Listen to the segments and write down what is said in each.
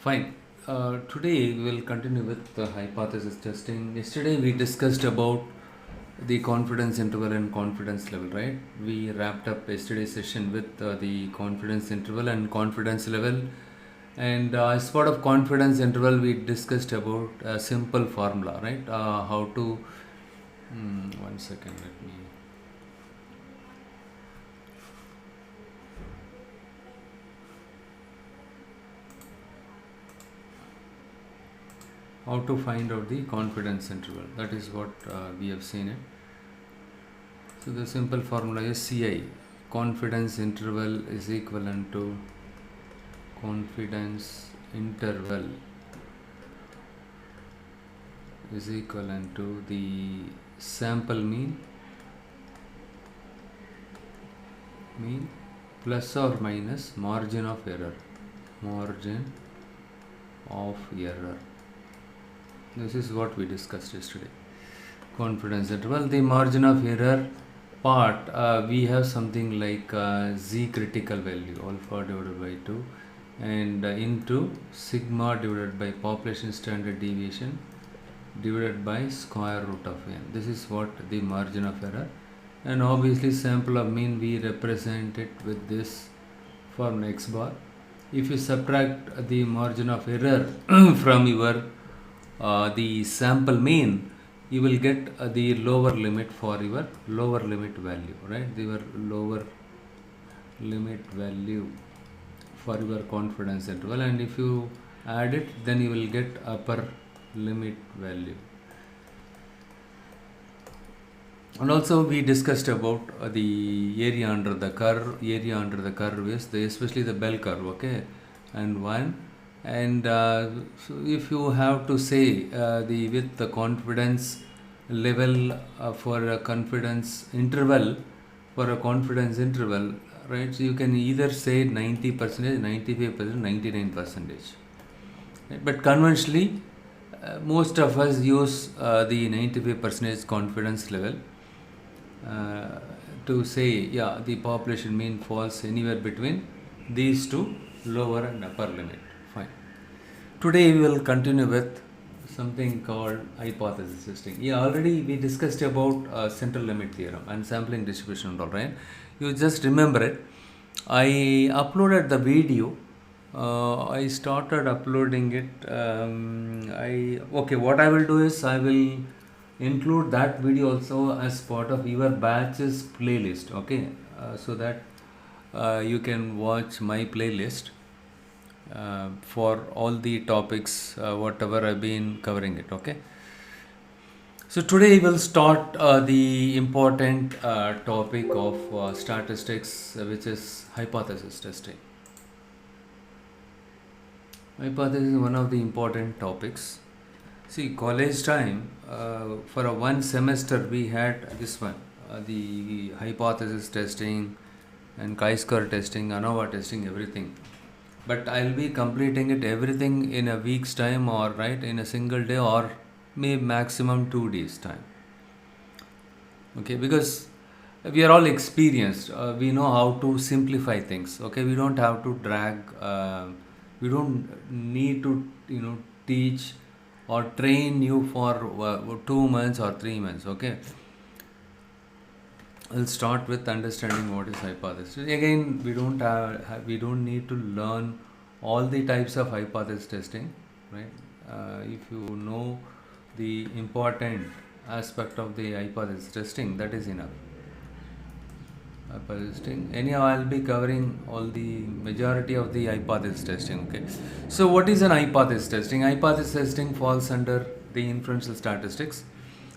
Fine. Today we will continue with the hypothesis testing. Yesterday we discussed about the confidence interval and confidence level, right? We wrapped up yesterday's session with the confidence interval and confidence level. And as part of confidence interval, we discussed about a simple formula, right? How to. One second, let me. How to find out the confidence interval. That is what we have seen it. So the simple formula is CI. Confidence interval is equivalent to confidence interval is equivalent to the sample mean plus or minus margin of error. This is what we discussed yesterday. Confidence interval. The margin of error part, we have something like z critical value alpha divided by 2 and into sigma divided by population standard deviation divided by square root of n. This is what the margin of error, and obviously sample of mean we represent it with this form x bar. If you subtract the margin of error from your the sample mean, you will get the lower limit for your lower limit value, right? Your lower limit value for your confidence interval, and if you add it, then you will get upper limit value. And also we discussed about the area under the curve. Area under the curve is especially the bell curve, okay, and one. And so if you have to say with the confidence level for a confidence interval, right? So you can either say 90%, 95%, 99%. Right? But conventionally, most of us use the 95% confidence level to say, yeah, the population mean falls anywhere between these two lower and upper limit. Fine. Today we will continue with something called hypothesis testing. Yeah, already we discussed about central limit theorem and sampling distribution and all, right? You just remember it. I uploaded the video. I started uploading it. What I will do is I will include that video also as part of your batches playlist, okay? So that you can watch my playlist for all the topics whatever I've been covering it, okay? So today we'll start the important topic of statistics, which is hypothesis testing. Hypothesis is one of the important topics. See, college time, for a one semester we had this one, the hypothesis testing and chi-square testing, ANOVA testing, everything. But I'll be completing it everything in a week's time, or right in a single day, or maybe maximum 2 days time. Okay, because we are all experienced. We know how to simplify things. Okay, we don't have to drag. We don't need to teach or train you for 2 months or 3 months. Okay. I'll start with understanding what is hypothesis. Again, we don't need to learn all the types of hypothesis testing, right? If you know the important aspect of the hypothesis testing, that is enough. Hypothesis testing. Anyhow, I'll be covering all the majority of the hypothesis testing. Okay. So, what is an hypothesis testing? Hypothesis testing falls under the inferential statistics.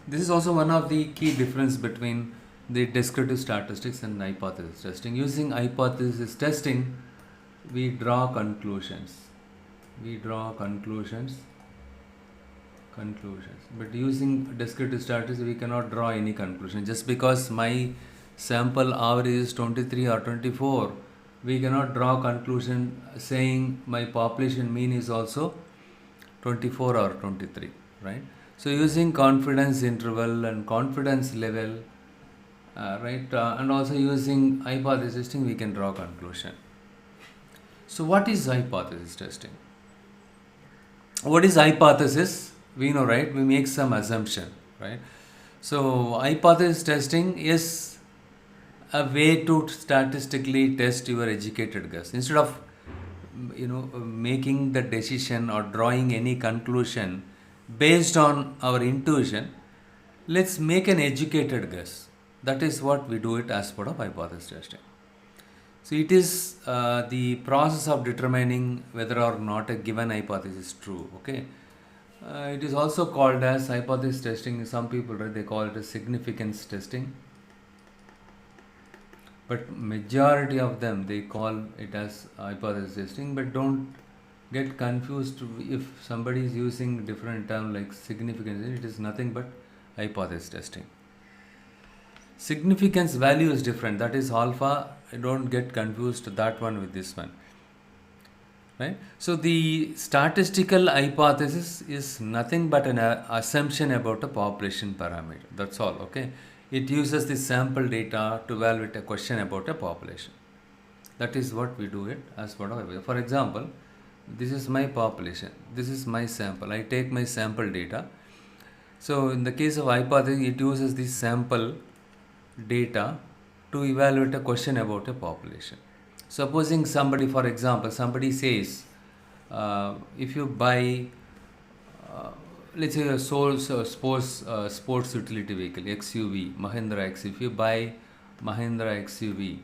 This is also one of the key difference between the descriptive statistics and hypothesis testing. Using hypothesis testing, we draw conclusions. But using descriptive statistics, we cannot draw any conclusion. Just because my sample average is 23 or 24, we cannot draw conclusion saying my population mean is also 24 or 23, right? So using confidence interval and confidence level, and also using hypothesis testing, we can draw conclusion. So what is hypothesis testing? What is hypothesis? We know, right? We make some assumption, right? So hypothesis testing is a way to statistically test your educated guess. Instead of making the decision or drawing any conclusion based on our intuition, let's make an educated guess. That is what we do it as part of hypothesis testing. So it is the process of determining whether or not a given hypothesis is true. Okay, it is also called as hypothesis testing. Some people, right, they call it as significance testing, but majority of them they call it as hypothesis testing. But don't get confused if somebody is using different term like significance. It is nothing but hypothesis testing. Significance value is different. That is alpha. Don't get confused that one with this one. Right? So the statistical hypothesis is nothing but an assumption about a population parameter. That's all. Okay. It uses the sample data to evaluate a question about a population. That is what we do it as part of. For example, this is my population. This is my sample. I take my sample data. So in the case of hypothesis, it uses the sample data to evaluate a question about a population. Supposing somebody, for example, somebody says, if you buy, let's say a sports utility vehicle, XUV, Mahindra X, if you buy Mahindra XUV,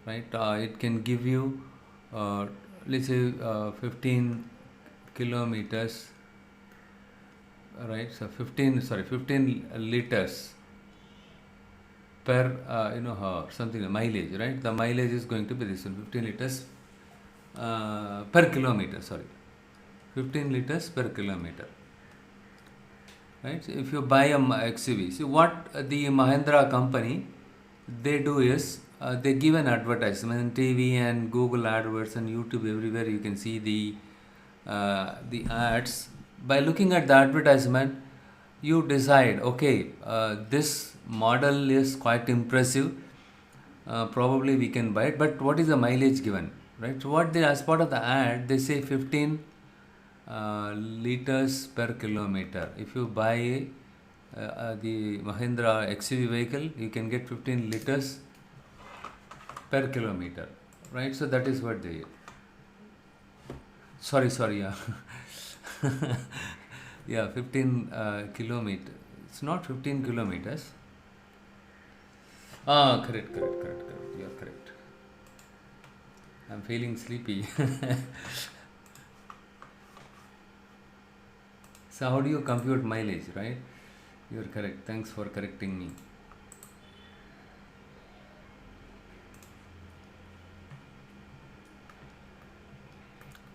right, it can give you, let's say 15 kilometers, right, so 15 liters per something mileage, right? The mileage is going to be this one, 15 liters per kilometer, 15 liters per kilometer, right? So if you buy a XUV, see what the Mahindra company they do is they give an advertisement in TV and Google AdWords and YouTube, everywhere you can see the ads. By looking at the advertisement, you decide, okay, this model is quite impressive, probably we can buy it, but what is the mileage given, right? So what they, as part of the ad, they say 15 liters per kilometer. If you buy the Mahindra XUV vehicle, you can get 15 liters per kilometer, right? So that is what they, yeah. Yeah, 15 kilometer. It's not 15 kilometers. Correct. You are correct. I'm feeling sleepy. So how do you compute mileage, right? You are correct. Thanks for correcting me.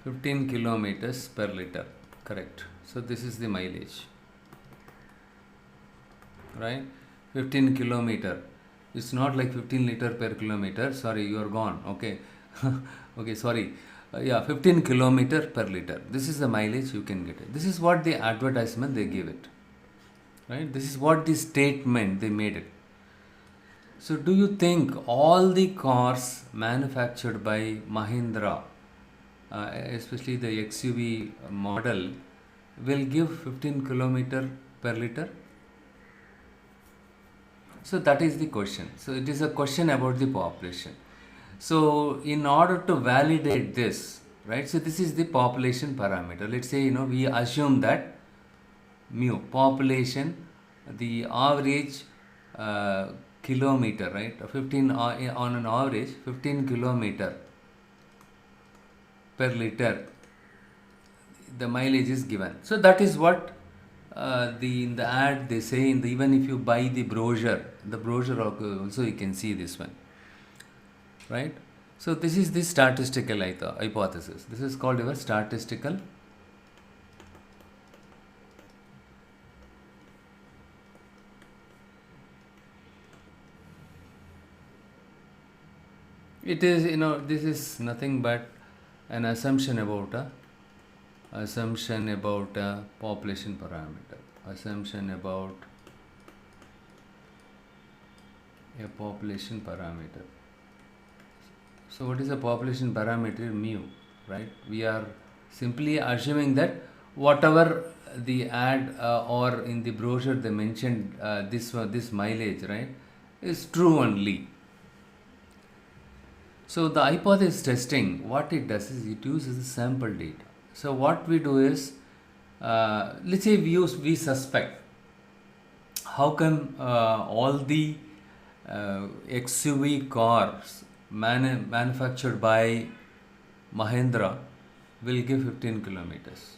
(15 kilometers per liter). Correct. So this is the mileage, right? 15 kilometer. It's not like 15 liter per kilometer. Sorry, you are gone. Okay. Okay, sorry. 15 kilometer per liter. This is the mileage you can get it. This is what the advertisement they give it, right? This is what the statement they made it. So do you think all the cars manufactured by Mahindra, especially the XUV model, will give 15 kilometer per liter? So that is the question. So it is a question about the population. So in order to validate this, right, so this is the population parameter. Let's say, we assume that mu, population, the average kilometer, right, 15 on an average 15 kilometer per liter, the mileage is given. So that is what in the ad they say, even if you buy the brochure also you can see this one, right? So this is the statistical hypothesis. This is called your statistical it is, this is nothing but an assumption about a population parameter, assumption about a population parameter. So what is a population parameter? Mu, right? We are simply assuming that whatever the ad or in the brochure they mentioned, this mileage, right, is true only. So the hypothesis testing, what it does is it uses the sample data. So what we do is, let's say we suspect, how come all the XUV cars manufactured by Mahindra will give 15 kilometers.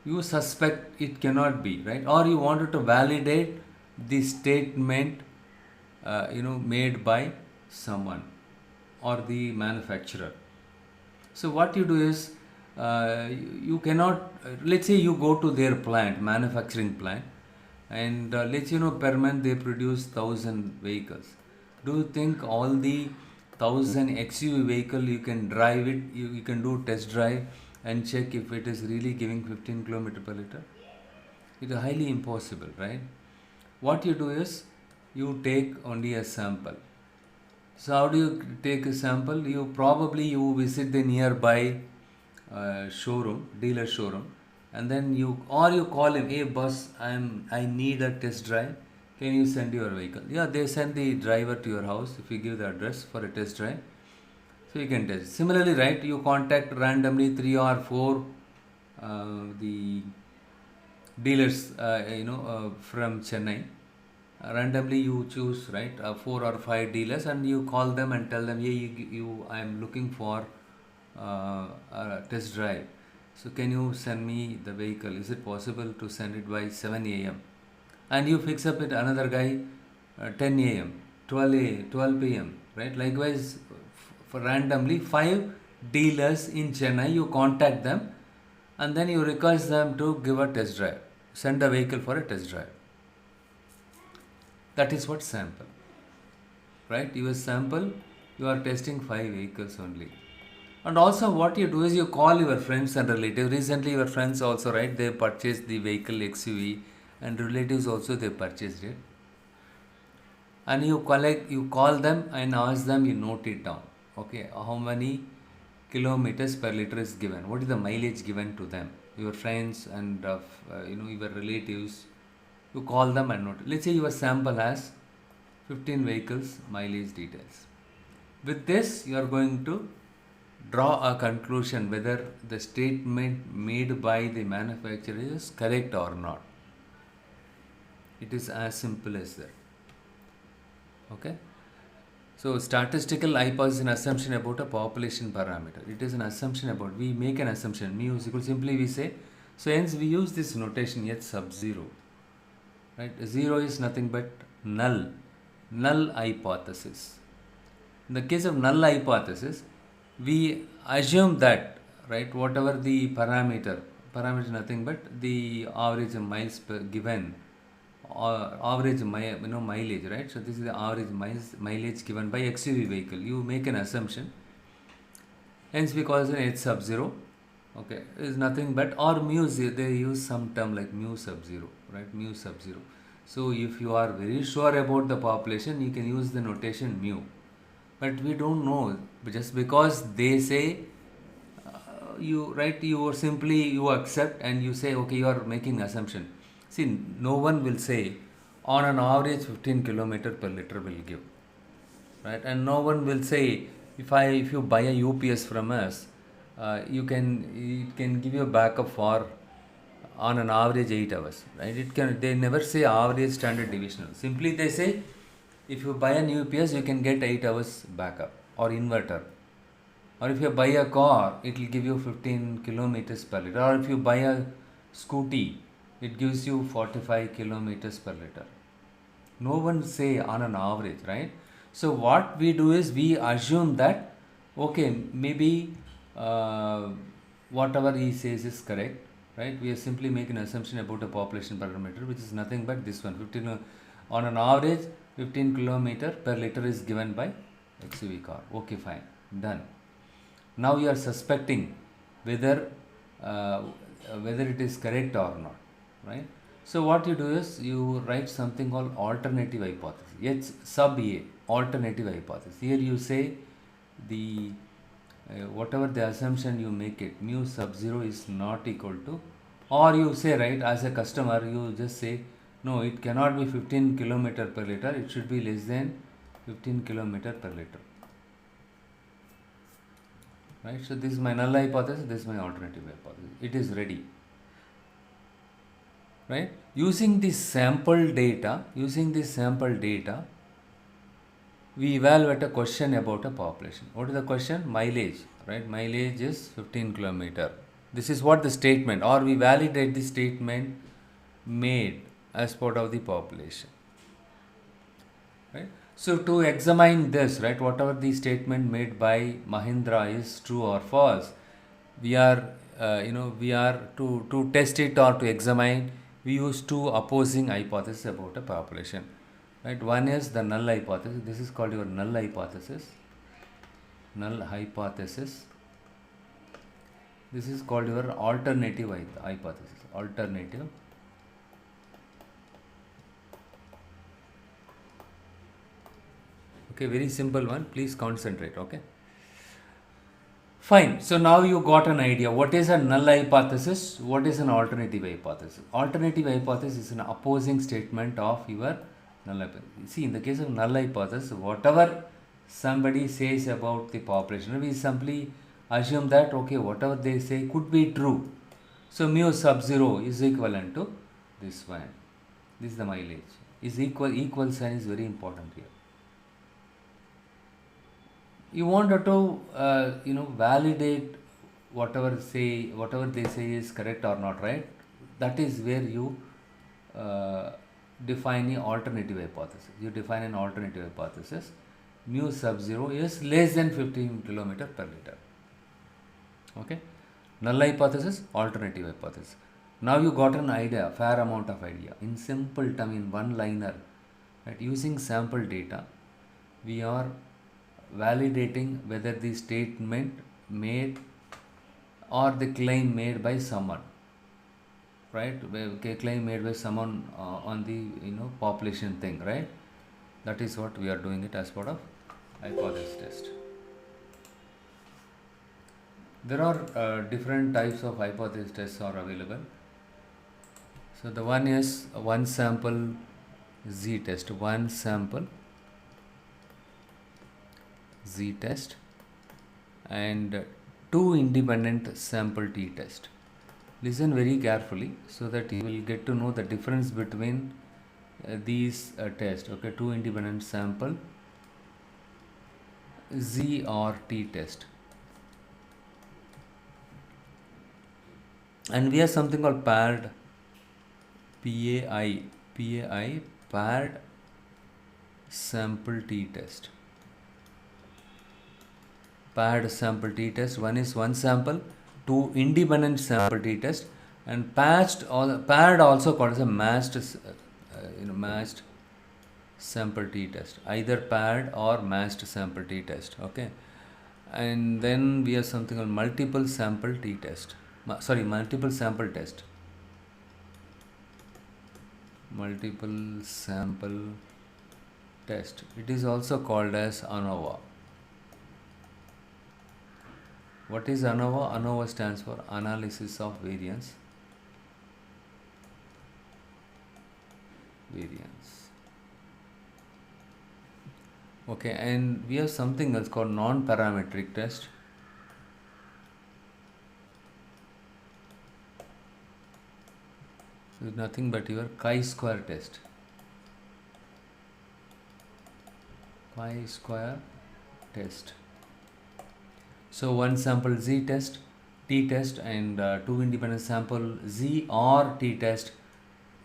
You suspect it cannot be, right? Or you wanted to validate the statement made by someone or the manufacturer. So what you do is, you cannot, let's say you go to their plant, manufacturing plant, and let's per month they produce 1,000 vehicles. Do you think all the 1,000 XUV vehicle you can drive it, you can do test drive and check if it is really giving 15 kilometer per liter? It is highly impossible, right? What you do is, you take only a sample. So how do you take a sample? You visit the nearby dealer showroom, and then you call him, hey boss, I need a test drive. Can you send your vehicle? Yeah, they send the driver to your house if you give the address for a test drive. So you can test. Similarly, right, you contact randomly 3 or 4 the dealers, from Chennai. Randomly you choose, right, 4 or 5 dealers, and you call them and tell them, hey, I am looking for a test drive. So can you send me the vehicle? Is it possible to send it by 7 a.m.? And you fix up with another guy 10 a.m., 12 p.m., right? Likewise, for randomly 5 dealers in Chennai, you contact them, and then you request them to give a test drive, send a vehicle for a test drive. That is what sample, right? You sample, you are testing 5 vehicles only. And also what you do is, you call your friends and relatives. Recently your friends also, right, they purchased the vehicle XUV, and relatives also they purchased it. And you call them and ask them, you note it down. Okay, how many kilometers per liter is given? What is the mileage given to them? Your friends and your relatives, you call them and note. Let's say your sample has 15 vehicles mileage details. With this, you are going to draw a conclusion whether the statement made by the manufacturer is correct or not. It is as simple as that. Okay. So statistical hypothesis is an assumption about a population parameter. It is an assumption about, we make an assumption, mu is equal, simply we say, so hence we use this notation H sub 0. Right? 0 is nothing but null hypothesis. In the case of null hypothesis, we assume that, right, whatever the parameter is nothing but the average miles per given, or average mileage, right? So this is the average mileage given by XUV vehicle. You make an assumption, hence we call it H sub 0. Okay, is nothing but, or mu, they use some term like mu sub 0, right? Mu sub 0. So if you are very sure about the population, you can use the notation mu. But we don't know, just because they say, you accept and you say, okay, you are making assumption. See, no one will say on an average 15 kilometer per liter will give, right? And no one will say, if you buy a UPS from us, it can give you a backup for on an average 8 hours, right? They never say average standard deviation. Simply they say, if you buy an UPS, you can get 8 hours backup or inverter. Or if you buy a car, it will give you 15 kilometers per liter. Or if you buy a scooty, it gives you 45 kilometers per liter. No one say on an average, right? So what we do is, we assume that, okay, maybe whatever he says is correct, right? We are simply making an assumption about a population parameter, which is nothing but this one, 15 on an average 15 kilometer per liter is given by XUV car. Okay, fine, done. Now you are suspecting whether it is correct or not, right? So what you do is, you write something called alternative hypothesis. H sub A, alternative hypothesis. Here you say the whatever the assumption you make it, mu sub 0 is not equal to Or you say, right, as a customer, you just say, no, it cannot be 15 kilometer per liter, it should be less than 15 kilometer per liter. Right, so this is my null hypothesis, this is my alternative hypothesis. It is ready. Right, using this sample data, we evaluate a question about a population. What is the question? Mileage, right? Mileage is 15 kilometer. This is what the statement, or we validate the statement made as part of the population, right? So to examine this, right, whatever the statement made by Mahindra is true or false, we are to test it or to examine, we use two opposing hypotheses about a population, right? One is the null hypothesis. This is called your null hypothesis. This is called your alternative hypothesis. Okay, very simple one, please concentrate. Okay, fine. So now you got an idea what is a null hypothesis, what is an alternative hypothesis. Alternative hypothesis is an opposing statement of your null hypothesis. See, in the case of null hypothesis, whatever somebody says about the population, we simply assume that, okay, whatever they say could be true. So mu sub 0 is equivalent to this one. This is the mileage. Is equal sign is very important here. You want to validate whatever they say is correct or not, right? That is where you define an alternative hypothesis. Mu sub 0 is less than 15 kilometer per liter. Okay, null hypothesis, alternative hypothesis. Now you got an idea, fair amount of idea. In simple term, in one liner, right? Using sample data, we are validating whether the statement made or the claim made by someone, right? Claim made by someone on the population thing, right? That is what we are doing it as part of hypothesis test. There are different types of hypothesis tests are available. So the one is one sample Z test, and two independent sample T test. Listen very carefully so that you will get to know the difference between these tests. Okay, two independent sample Z or T test. And we have something called paired PAI paired sample T test. Paired sample T test. One is one sample, two independent sample T test, and paired also called as a matched sample T test. Either paired or matched sample T test. Okay, and then we have something called multiple sample test. Multiple sample test. It is also called as ANOVA. What is ANOVA? ANOVA stands for analysis of variance. Okay, and we have something else called non-parametric test. Is nothing but your chi-square test. So one sample Z test, T test, and two independent sample Z or T test,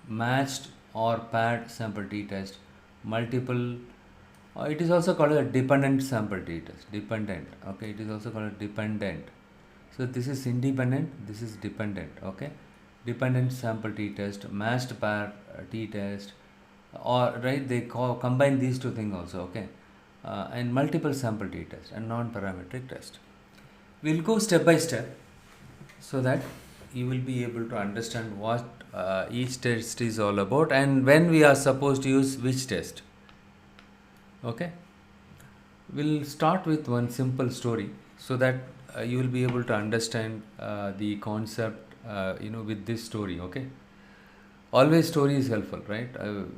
matched or paired sample T test, multiple. It is also called a dependent sample T test. Okay, it is also called a dependent. So this is independent, this is dependent. Okay, dependent sample T test, matched pair T test, or right, they combine these two things also. Okay, and multiple sample T test and non-parametric test. We'll go step by step so that you will be able to understand what each test is all about and when we are supposed to use which test. Okay, we'll start with one simple story so that you will be able to understand the concept with this story. Okay, always story is helpful, right?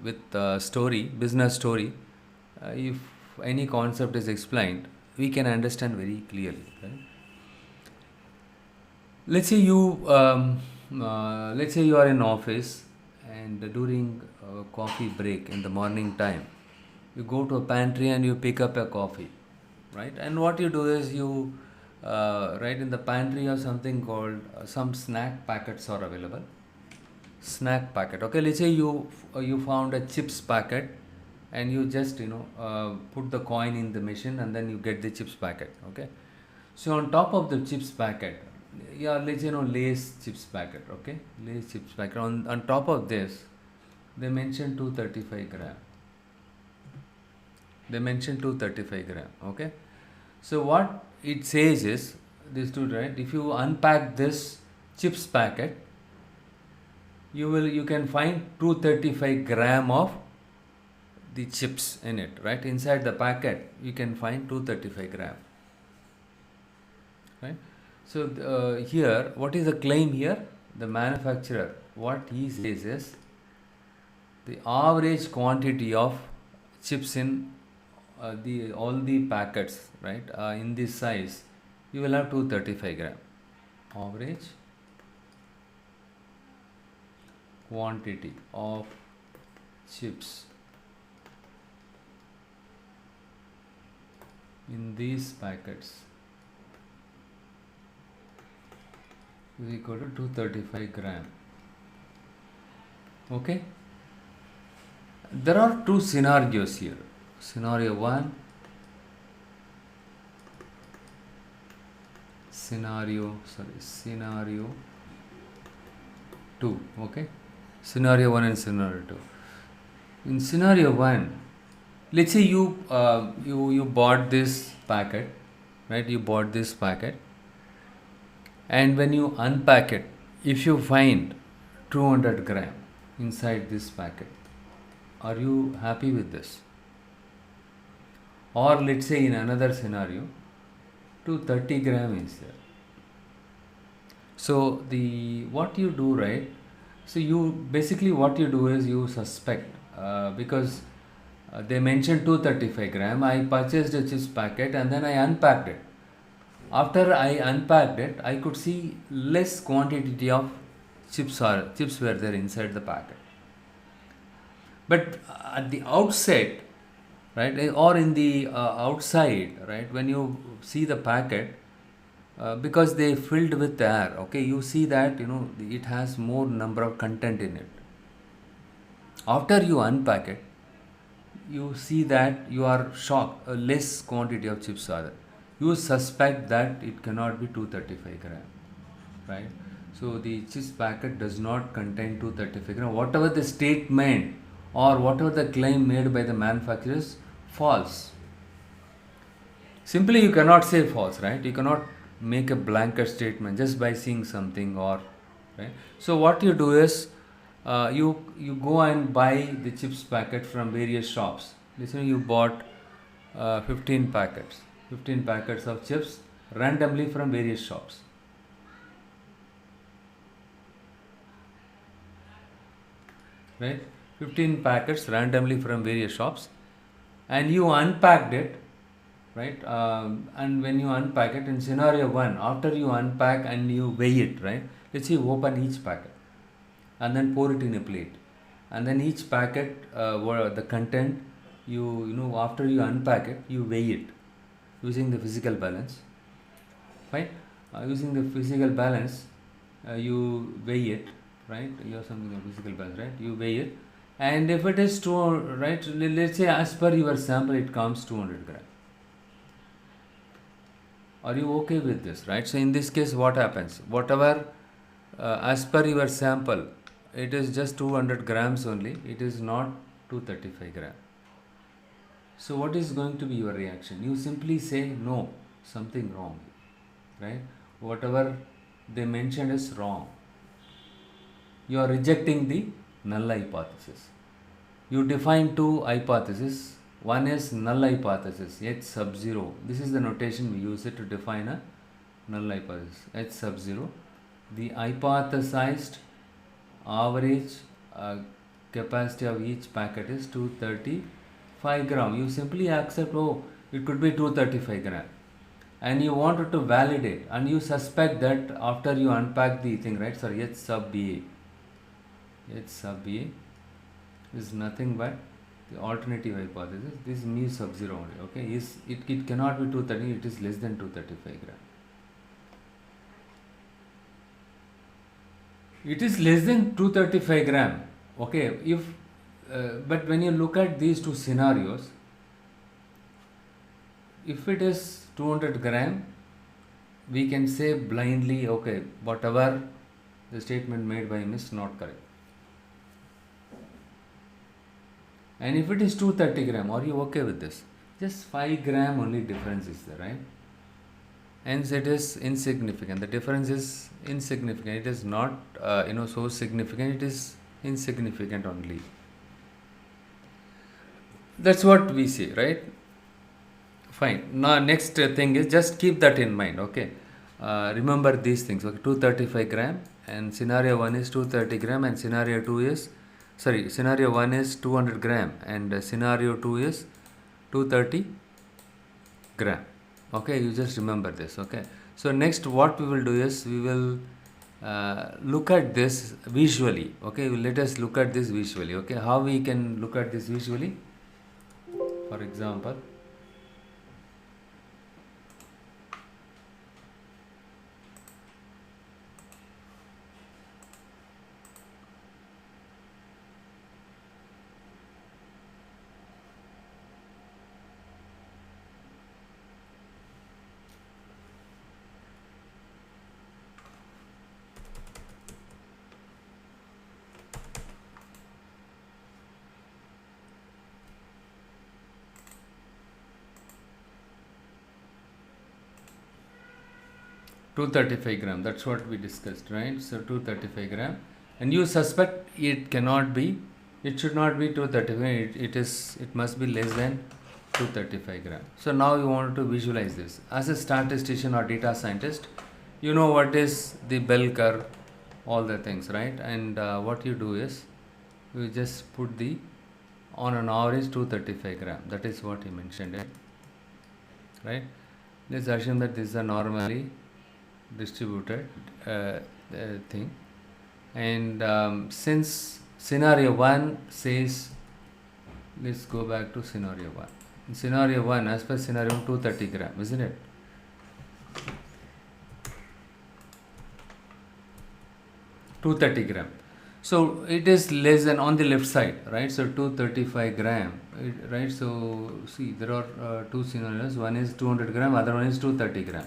With story, business story, if any concept is explained, we can understand very clearly, right? Let's say you are in office, and during coffee break in the morning time, you go to a pantry and you pick up a coffee, right? And what you do is you right in the pantry you have something called some snack packets are available. Snack packet. Okay, let's say you found a chips packet, and you just put the coin in the machine, and then you get the chips packet. Okay, so on top of the chips packet, yeah, let's say Lay's chips packet. Okay, Lay's chips packet. On top of this, they mention 235 gram. They mention 235 gram. Okay, so what it says is this two, right? If you unpack this chips packet, you can find 235 gram of the chips in it, right? Inside the packet you can find 235 gram, right? So here, what is the claim here? The manufacturer, what he says is the average quantity of chips in the all the packets, right, in this size, you will have 235 gram average quantity of chips in these packets is equal to 235 gram. Okay, there are two scenarios here. Scenario 1, scenario 2. Okay, scenario 1 and scenario 2. In scenario 1, let's say you bought this packet, right? You bought this packet, and when you unpack it, if you find 200 gram inside this packet, are you happy with this? Or let's say in another scenario, 230 gram is there. So what you do, right? So you basically, what you do is you suspect, because they mentioned 235 gram. I purchased a chips packet and then I unpacked it. After I unpacked it, I could see less quantity of chips were there inside the packet. But at the outset, right, or in the outside, right, when you see the packet, because they filled with air, okay, you see that it has more number of content in it. After you unpack it, you see that you are shocked, less quantity of chips are there. You suspect that it cannot be 235 gram, right? So the chips packet does not contain 235 gram. Whatever the statement or whatever the claim made by the manufacturers, false. Simply you cannot say false, right? You cannot make a blanket statement just by seeing something, or right. So what you do is you go and buy the chips packet from various shops. Listen, you bought 15 packets of chips randomly from various shops. Right? 15 packets randomly from various shops, and you unpacked it, right? And when you unpack it in scenario 1, after you unpack and you weigh it, right? Let's say you open each packet and then pour it in a plate, and then each packet, the content, after you unpack it, you weigh it using the physical balance, right? Using the physical balance, you weigh it, right? You have something of physical balance, right? You weigh it, and if it is right, let's say as per your sample it comes 200 gram. Are you okay with this, right? So in this case, what happens? Whatever as per your sample, it is just 200 grams only. It is not 235 gram. So what is going to be your reaction? You simply say no, something wrong, right? Whatever they mentioned is wrong. You are rejecting the null hypothesis. You define two hypotheses. One is null hypothesis, H sub 0. This is the notation we use it to define a null hypothesis, H sub 0. The hypothesized average uh, capacity of each packet is 235 gram. You simply accept, oh, it could be 235 gram, and you wanted to validate, and you suspect that after you unpack the thing, right? Sorry, H sub B A. H sub B A is nothing but the alternative hypothesis. This is mu sub 0 only. Okay, it cannot be 230. It is less than 235 gram. It is less than 235 gram. Okay, if but when you look at these two scenarios, if it is 200 gram, we can say blindly, okay, whatever the statement made by him is not correct. And if it is 230 gram, are you okay with this? Just 5 gram only difference is there, right? Hence it is insignificant. The difference is insignificant. It is not so significant. It is insignificant only. That's what we say, right? Fine. Now next thing is, just keep that in mind. Okay. Remember these things. Okay. 235 gram, and scenario 1 is 230 gram, and scenario 2 is scenario 1 is 200 gram, and scenario 2 is 230 gram. Okay, you just remember this. Okay, so next what we will do is, we will look at this visually. Okay, let us look at this visually. Okay, how we can look at this visually? For example, two 35 gram. That's what we discussed, right? So 235 gram, and you suspect it cannot be. It should not be 235. It must be less than 235 gram. So now you want to visualize this. As a statistician or data scientist, you know what is the bell curve, all the things, right? And what you do is, you just put the on an average 235 gram. That is what he mentioned, right? Let's assume that this is a normally distributed thing, and since scenario 1 says, let's go back to scenario 1. In scenario 1, as per scenario 230 gram, isn't it? $230. So it is less than on the left side, right? So 235 gram, right? So see, there are two scenarios. One is 200 gram, other one is 230 gram.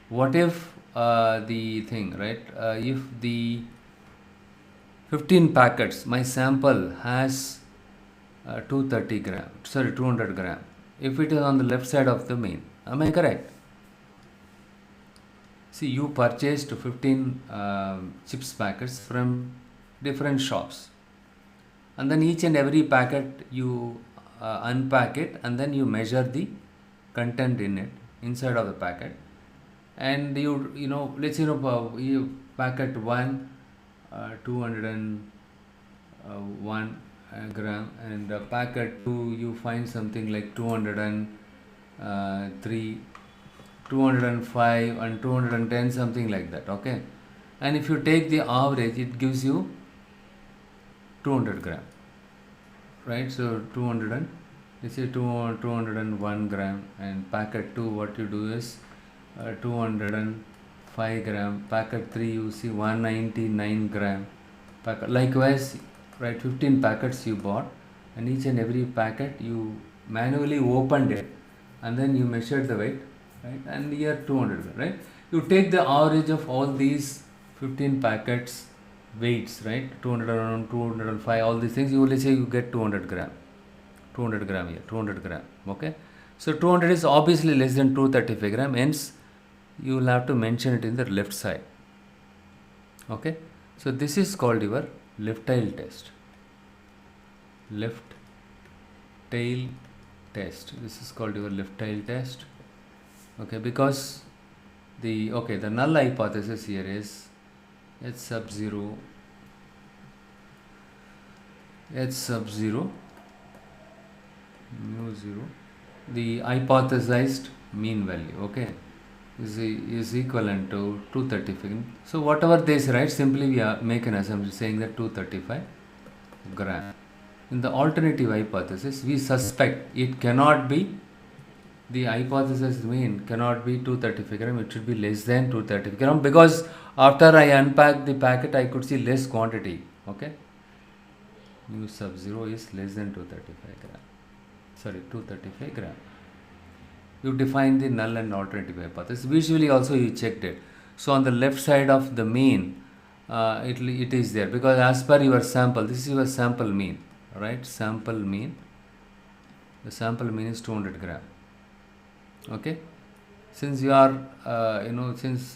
What if the thing, right? If the 15 packets, my sample has 230 gram, sorry, 200 gram. If it is on the left side of the main, am I correct? See, you purchased 15 chips packets from different shops, and then each and every packet you unpack it, and then you measure the content in it, inside of the packet, and let's you packet 1 201 gram, and packet 2 you find something like 203, 205 and 210, something like that. Okay, and if you take the average, it gives you 200 gram, right? So 200 and let's say 201 gram, and packet 2, what you do is 205 gram, packet 3 you see 199 gram packet. Likewise, right, 15 packets you bought, and each and every packet you manually opened it, and then you measured the weight, right? And here 200 gram, right? You take the average of all these 15 packets weights, right? 200, 205, all these things, you will say you get 200 gram. 200 gram here, 200 gram. Okay, so 200 is obviously less than 235 gram, hence you will have to mention it in the left side. Okay, so this is called your left tail test. Left tail test. This is called your left tail test. Okay, because the null hypothesis here is h sub 0 mu 0, the hypothesized mean value, okay, is equivalent to 235. So whatever they say, right, simply we make an assumption saying that 235 gram. In the alternative hypothesis, we suspect it cannot be, the hypothesis mean cannot be 235 gram, it should be less than 235 gram, because after I unpack the packet I could see less quantity, okay. Mu sub 0 is less than 235 gram, sorry, 235 gram. You define the null and alternative hypothesis. Visually also you checked it. So on the left side of the mean, it is there, because as per your sample, this is your sample mean, right? Sample mean, the sample mean is 200 gram. Okay, since you are since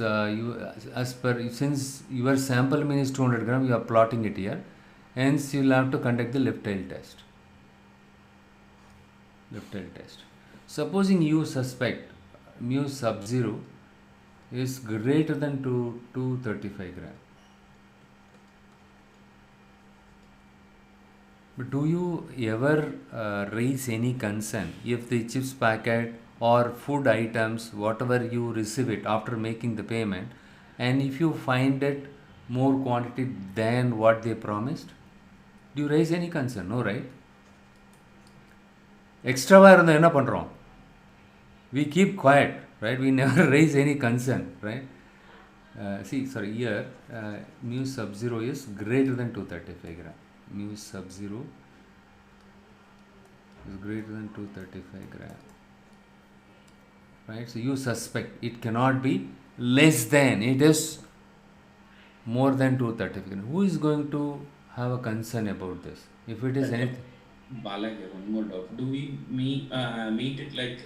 your sample mean is 200 gram, you are plotting it here, hence you will have to conduct the left tail test. Supposing you suspect mu sub 0 is greater than 235 gram, but do you ever raise any concern if the chips packet or food items, whatever you receive it after making the payment, and if you find it more quantity than what they promised, do you raise any concern? No, right? Extra இருந்தா என்ன பண்றோம்? We keep quiet, right? We never raise any concern, right? Here mu sub 0 is greater than 235 gram. Mu sub 0 is greater than 235 gram, right? So you suspect it cannot be less than, it is more than 235 gram. Who is going to have a concern about this? If it is anything. Bala, here one more doubt. Do we meet it like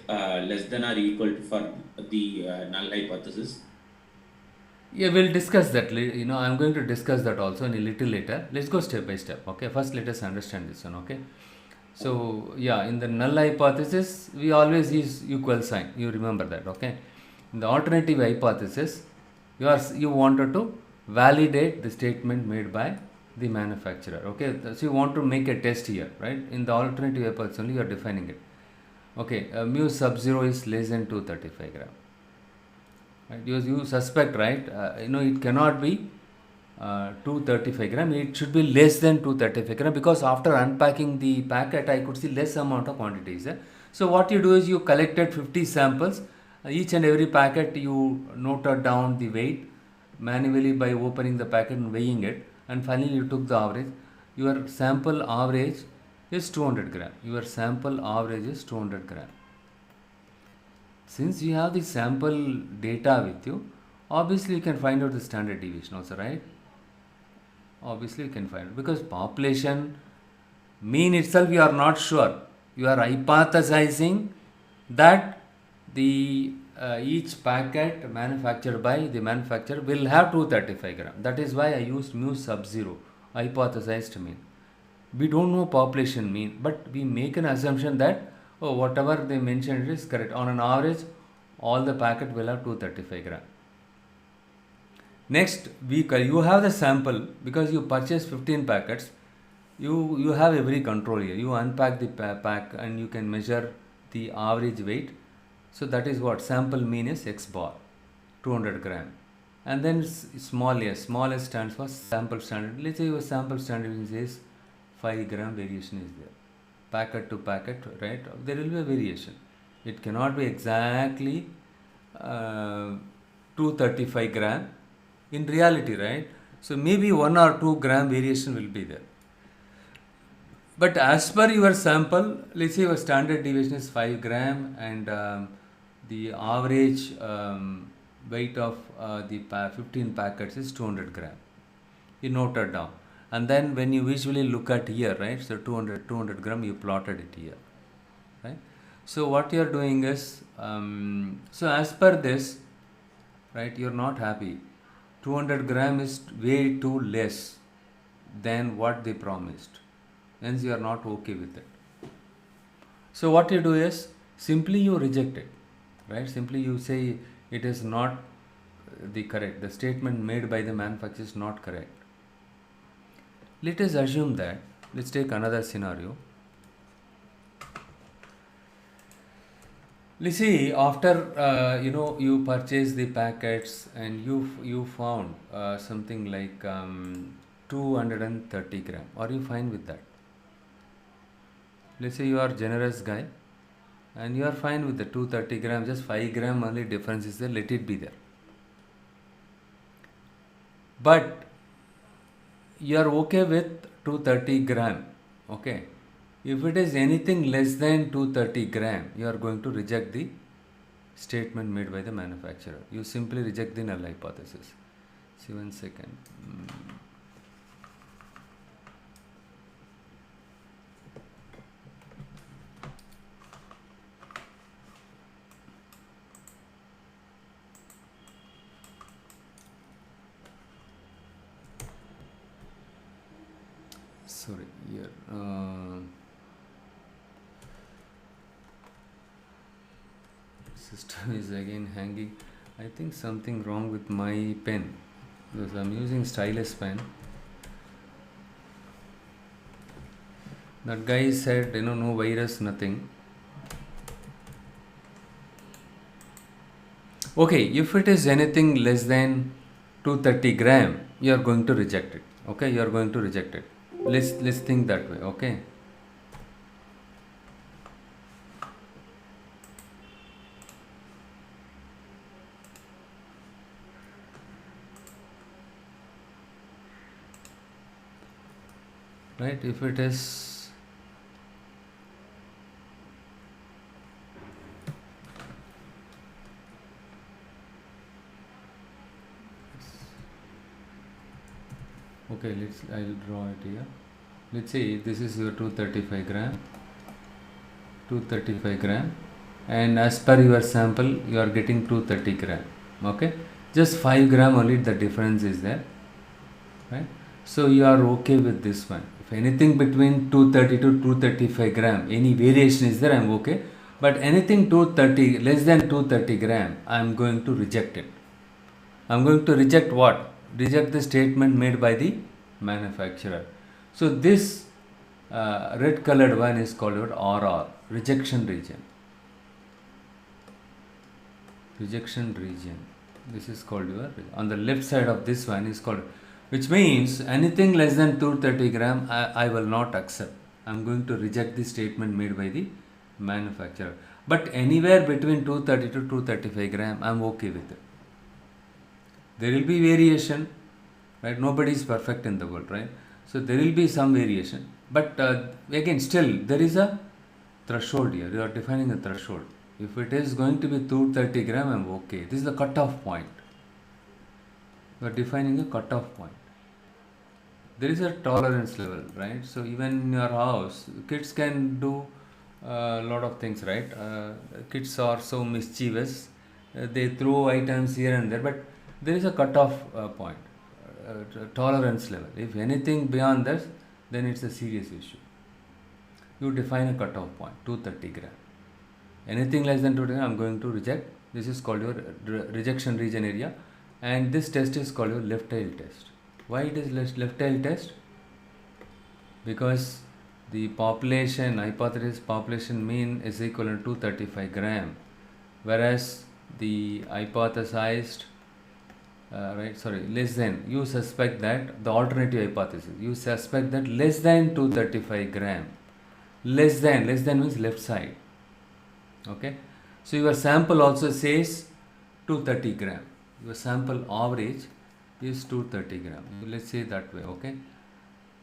less than or equal to for the null hypothesis? Yeah, we'll discuss that. I'm going to discuss that also in a little later. Let's go step by step. Okay, first let us understand this one. Okay, so yeah, in the null hypothesis, we always use equal sign. You remember that. Okay, in the alternative hypothesis, you wanted to validate the statement made by the manufacturer. Okay, so you want to make a test here, right? In the alternative hypothesis only you are defining it. Okay, mu sub 0 is less than 235 gram. Right? You suspect, right? It cannot be 235 gram. It should be less than 235 gram, because after unpacking the packet, I could see less amount of quantities. So what you do is you collected 50 samples. Each and every packet you noted down the weight manually by opening the packet and weighing it, and finally you took the average. Your sample average is 200 gram. Your sample average is 200 gram. Since you have the sample data with you, obviously you can find out the standard deviation also, right? Obviously you can find it, because population mean itself you are not sure. You are hypothesizing that the each packet manufactured by the manufacturer will have 235 gram. That is why I used mu sub 0, hypothesized mean. We don't know population mean, but we make an assumption that whatever they mentioned is correct. On an average, all the packet will have 235 gram. Next, you have the sample, because you purchase 15 packets. You have every control here. You unpack the pack and you can measure the average weight. So that is what sample mean is x bar, 200 gram. And then small s stands for sample standard. Let's say your sample standard is 5 gram variation is there. Packet to packet, right? There will be a variation. It cannot be exactly 235 gram in reality, right? So maybe 1 or 2 gram variation will be there. But as per your sample, let's say your standard deviation is 5 gram, and the average weight of the 15 packets is 200 gram. You noted down. And then when you visually look at here, right? So 200 gram, you plotted it here, right? So what you are doing is, so as per this, right, you are not happy. 200 gram is way too less than what they promised. Hence you are not okay with it. So what you do is, simply you reject it, right? Simply you say it is not the statement made by the manufacturer is not correct. Let us assume that, let's take another scenario. You see, after you purchase the packets and you found something like 230 gram. Are you fine with that? Let's say you are generous guy and you are fine with the 230 gram, just 5 gram only difference is there, let it be there. But you are okay with 230 gram, okay? If it is anything less than 230 gram, you are going to reject the statement made by the manufacturer. You simply reject the null hypothesis. See, 1 second. Sorry, here. System is again hanging. I think something wrong with my pen because I'm using stylus pen. That guy said, no virus, nothing. Okay, if it is anything less than 230 gram, you are going to reject it. Okay, you are going to reject it. Let's think that way. Okay. Right, if it is okay, I'll draw it here. Let's say this is your 235 gram, and as per your sample you are getting 230 gram. Okay, just 5 gram only the difference is there, right? So you are okay with this one. If anything between 230 to 235 gram, any variation is there, I'm okay. But anything 230, less than 230 gram, I'm going to reject it. I'm going to reject what? Reject the statement made by the manufacturer. So this red colored one is called RR, rejection region. Rejection region. This is called on the left side of this one is called, which means anything less than 230 gram I will not accept. I'm going to reject the statement made by the manufacturer. But anywhere between 230 to 235 gram, I'm okay with it. There will be variation, right? Nobody is perfect in the world, right? So there will be some variation. But again, still there is a threshold here. You are defining a threshold. If it is going to be 230 gram, I'm okay. This is the cutoff point. You are defining a cutoff point. There is a tolerance level, right? So even in your house, kids can do a lot of things, right? Kids are so mischievous. They throw items here and there, but there is a cutoff point, tolerance level. If anything beyond that, then it's a serious issue. You define a cutoff point, 230 gram. Anything less than 230 gram, I'm going to reject. This is called your rejection region area, and this test is called your left tail test. Why it is left tail test? Because the population, hypothesis population mean is equivalent to 235 gram, whereas the hypothesized less than, you suspect that the alternative hypothesis, you suspect that less than 235 gram, less than means left side. Okay, so your sample also says 230 gram, your sample average is 230 gram, let's say that way. Okay,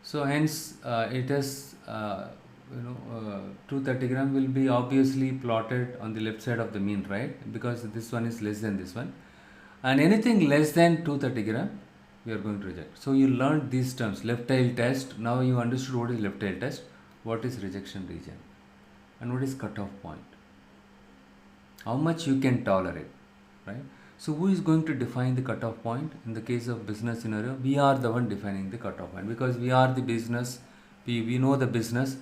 so hence it is 230 gram will be obviously plotted on the left side of the mean, right? Because this one is less than this one, and anything less than 230 gram we are going to reject. So you learned these terms, left tail test. Now you understood what is left tail test, what is rejection region, and what is cutoff point, how much you can tolerate, right? So who is going to define the cutoff point? In the case of business scenario, we are the one defining the cutoff point, because we are the business, we know the business,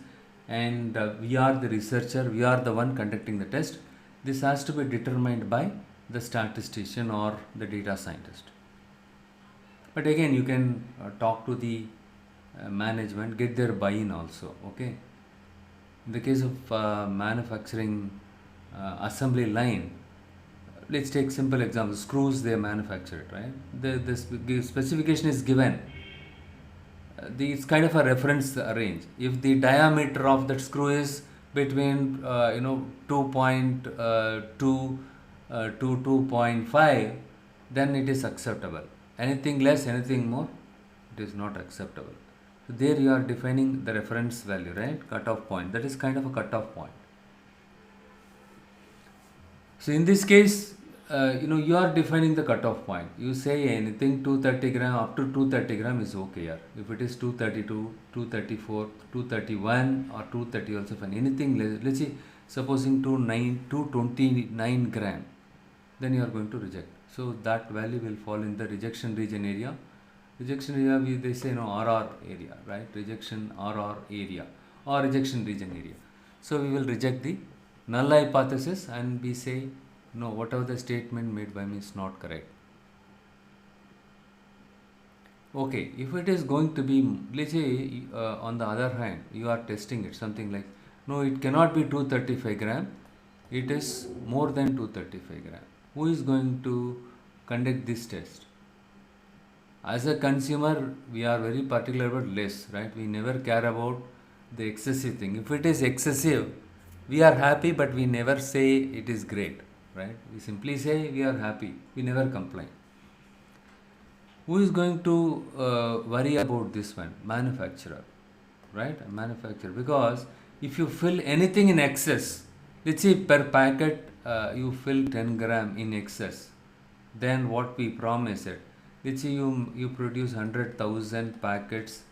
and we are the researcher, we are the one conducting the test. This has to be determined by the statistician or the data scientist. But again, you can talk to the management, get their buy-in also. Okay. In the case of manufacturing assembly line, let's take simple example. Screws, they manufacture it, right? The specification is given. It's kind of a reference range. If the diameter of that screw is between 2.2 to 2.5, then it is acceptable. Anything less, anything more, it is not acceptable. So there you are defining the reference value, right? Cutoff point. That is kind of a cutoff point. So in this case, you are defining the cutoff point. You say anything 230 gram up to 230 gram is okay here. If it is 232, 234, 231 or 230 also fine. Anything less, let's say supposing 229 gram, then you are going to reject. So that value will fall in the rejection region area. Rejection area, they say RR area, right? Rejection RR area or rejection region area. So we will reject the null hypothesis and we say no, whatever the statement made by me is not correct. Okay, if it is going to be, let's say on the other hand, you are testing it, something like, no, it cannot be 235 gram, it is more than 235 gram. Who is going to conduct this test? As a consumer, we are very particular about less, right? We never care about the excessive thing. If it is excessive, we are happy, but we never say it is great, right? We simply say we are happy. We never complain. Who is going to worry about this one? Manufacturer, right? Manufacturer. Because if you fill anything in excess, let's say per packet you fill 10 gram in excess, then what we promise it. Let's say you produce 100,000 packets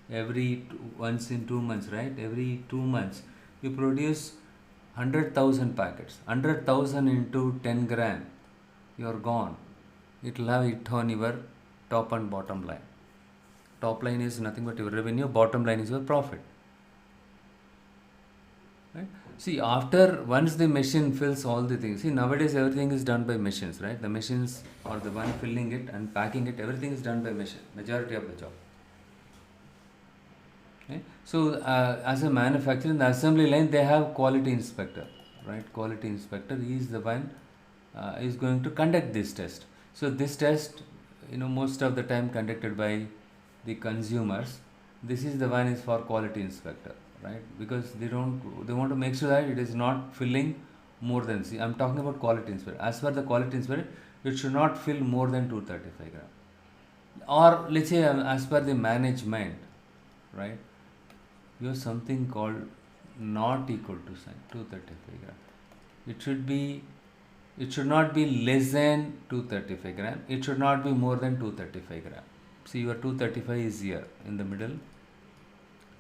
once in 2 months, right? Every 2 months you produce 100,000 packets. 100,000 into 10 gram, you are gone. It will have it on your top and bottom line. Top line is nothing but your revenue. Bottom line is your profit. Right? See, once the machine fills all the things, see, nowadays everything is done by machines, right? The machines are the one filling it and packing it, everything is done by machine, majority of the job. Okay? So, as a manufacturer, in the assembly line, they have quality inspector, right? Quality inspector, he is the one is going to conduct this test. So, this test, most of the time conducted by the consumers. This is the one is for quality inspector, right? Because they want to make sure that it is not filling more than, see, I'm talking about quality inspector. As per the quality inspector, it should not fill more than 235 gram. Or let's say as per the management, right? You have something called not equal to sign, 235 gram. It should not be less than 235 gram. It should not be more than 235 gram. See, your 235 is here in the middle,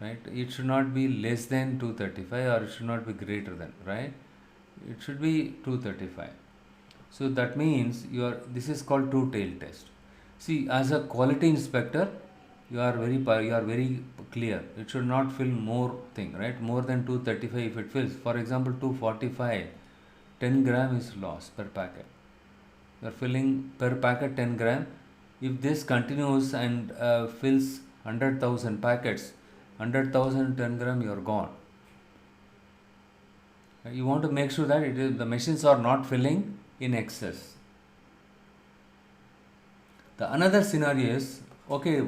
right? It should not be less than 235 or it should not be greater than, right? It should be 235. So that means this is called two-tail test. See, as a quality inspector, you are very clear. It should not fill more thing, right? More than 235 if it fills. For example, 245, 10 gram is loss per packet. You are filling per packet 10 gram. If this continues and fills 100,000 packets, 100,000 10 gram, you are gone. You want to make sure that the machines are not filling in excess. The another scenario is, okay,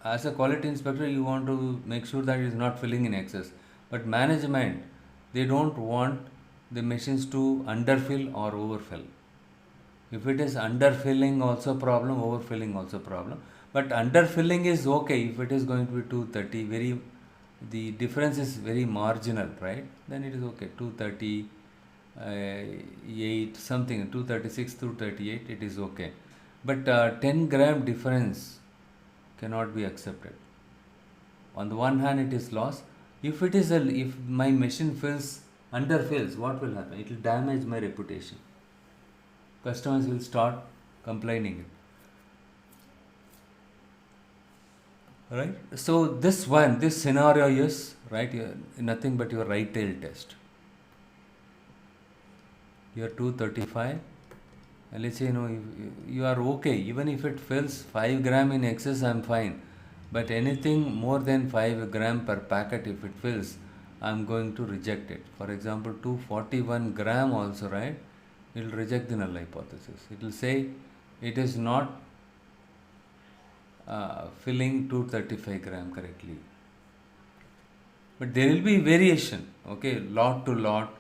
as a quality inspector, you want to make sure that it is not filling in excess. But management, they don't want the machines to underfill or overfill. If it is underfilling also problem, overfilling also problem. But underfilling is okay if it is going to be 230, the difference is very marginal, right? Then it is okay, 238 something, 236 to 38, it is okay. But 10 gram difference cannot be accepted. On the one hand, it is loss. If my machine underfills, what will happen? It will damage my reputation. Customers will start complaining. Right? So this scenario is, right, nothing but your right tail test. Your 235 And let's say, you are okay. Even if it fills 5 gram in excess, I'm fine. But anything more than 5 gram per packet, if it fills, I'm going to reject it. For example, 241 gram also, right? It will reject the null hypothesis. It will say it is not filling 235 gram correctly. But there will be variation, okay, lot to lot,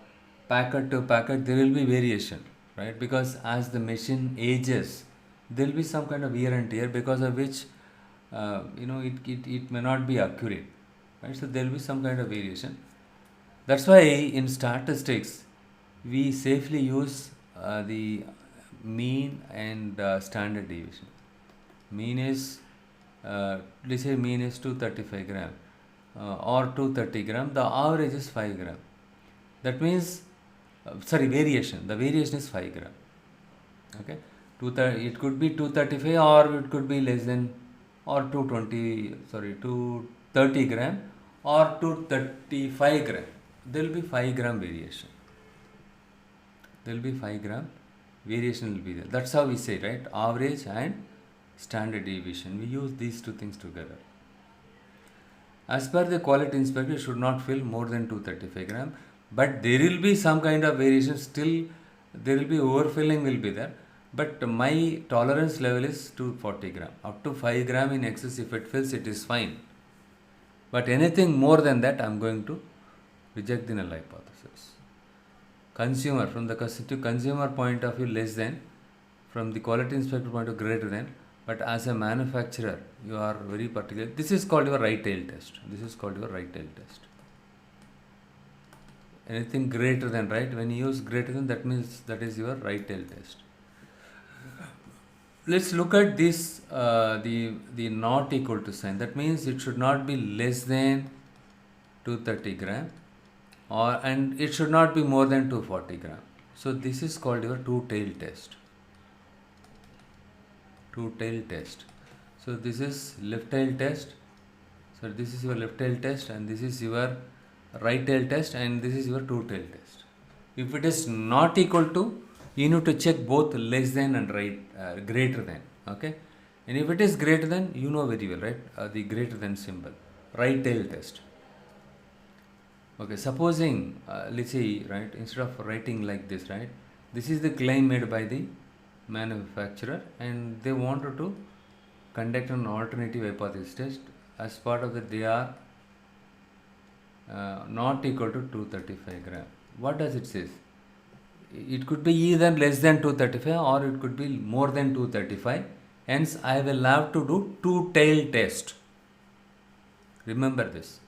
packet to packet, there will be variation, right? Because as the machine ages, there will be some kind of wear and tear, because of which, it may not be accurate, right? So there will be some kind of variation. That's why in statistics, we safely use the mean and standard deviation. Mean is, let's say mean is 235 gram or 230 gram, the average is 5 gram. That means, variation, the variation is 5 gram. Okay, it could be 235 or it could be less than, or 230 gram or 235 gram. There will be 5 gram variation. There will be 5 gram variation will be there. That's how we say, right? Average and standard deviation. We use these two things together. As per the quality inspector, it should not fill more than 235 gram. But there will be some kind of variation. Still, there will be overfilling will be there. But my tolerance level is 240 gram. Up to 5 gram in excess, if it fills, it is fine. But anything more than that, I am going to reject the null hypothesis. Consumer, from the consumer point of view, less than. From the quality inspector point of view, greater than. But as a manufacturer, you are very particular. This is called your right tail test. This is called your right tail test. Anything greater than, right? When you use greater than, that means that is your right tail test. Let's look at this, the not equal to sign. That means it should not be less than 230 gram, and it should not be more than 240 gram. So this is called your two-tail test. Two-tail test. So this is left tail test. So this is your left tail test, and this is your right tail test, and this is your two-tail test. If it is not equal to, you need to check both less than and greater than. Okay, and if it is greater than, you know very well, right? The greater than symbol, right tail test. Okay, supposing, let's say, right, instead of writing like this, right, this is the claim made by the manufacturer, and they wanted to conduct an alternative hypothesis test. As part of that, they are not equal to 235 gram. What does it say? It could be either less than 235 or it could be more than 235. Hence, I will have to do two-tail test. Remember this.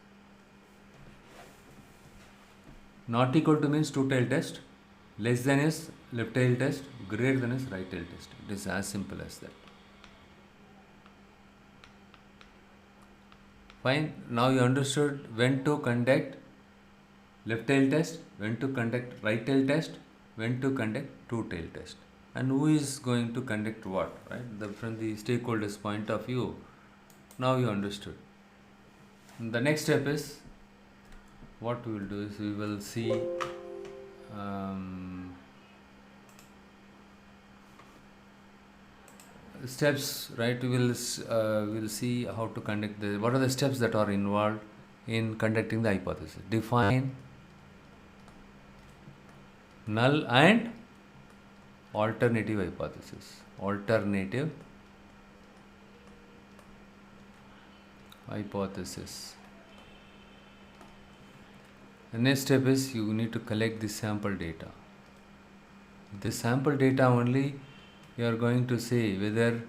Not equal to means two-tail test. Less than is left tail test. Greater than is right tail test. It is as simple as that. Fine. Now you understood when to conduct left tail test, when to conduct right tail test, when to conduct two-tail test, and who is going to conduct what, right? From the stakeholders' point of view, now you understood. And the next step is, what we will do is we will see steps, right? We will see how to conduct what are the steps that are involved in conducting the hypothesis. Define null and alternative hypothesis. Alternative hypothesis. The next step is you need to collect the sample data. The sample data only you are going to say whether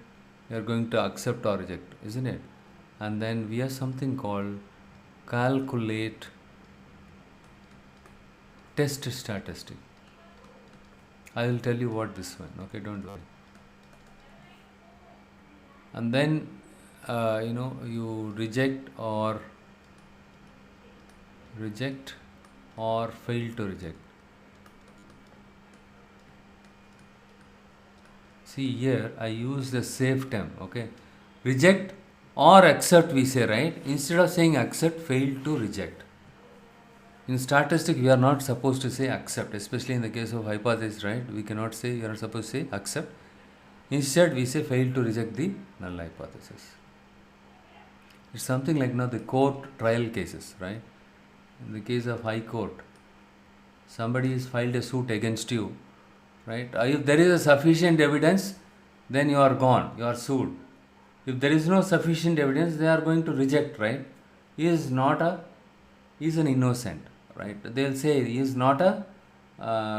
you are going to accept or reject, isn't it? And then we have something called calculate test statistic. I will tell you what this one, okay, don't worry. And then you reject or fail to reject. See here, I use the safe term, okay? Reject or accept, we say, right? Instead of saying accept, fail to reject. In statistics, we are not supposed to say accept, especially in the case of hypothesis, right? We cannot say, you are not supposed to say accept. Instead, we say fail to reject the null hypothesis. It's something like now the court trial cases, right? In the case of high court, somebody has filed a suit against you, right? If there is a sufficient evidence, then you are gone, you are sued. If there is no sufficient evidence, they are going to reject, right? He is an innocent, right? They'll say he is not a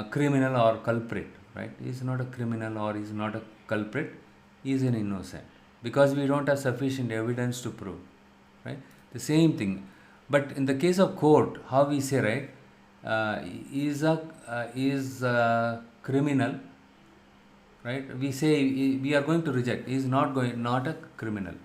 criminal or culprit, right? He is not a criminal or he is not a culprit. He is an innocent because we don't have sufficient evidence to prove, right? The same thing. But in the case of court, how we say, right? He is a criminal, right? We say we are going to reject. He is not a criminal.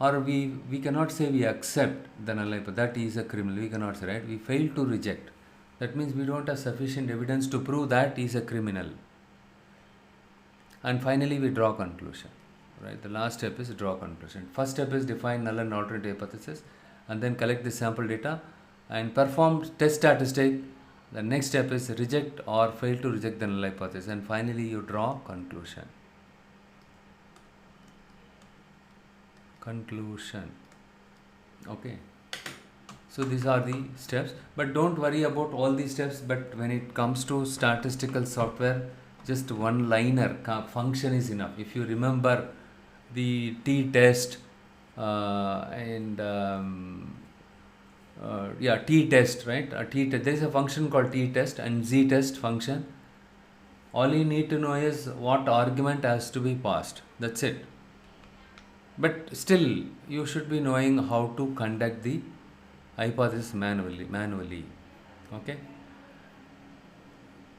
Or we cannot say we accept the null hypothesis, that is a criminal. We cannot say, right? We fail to reject. That means we don't have sufficient evidence to prove that he is a criminal. And finally, we draw conclusion, right? The last step is draw conclusion. First step is define null and alternate hypothesis, and then collect the sample data and perform test statistic. The next step is reject or fail to reject the null hypothesis, and finally you draw conclusion. Okay, so these are the steps, but don't worry about all these steps. But when it comes to statistical software, just one liner function is enough. If you remember the t-test t-test, right? There is a function called t-test and z-test function. All you need to know is what argument has to be passed. That's it. But still, you should be knowing how to conduct the hypothesis manually. Okay.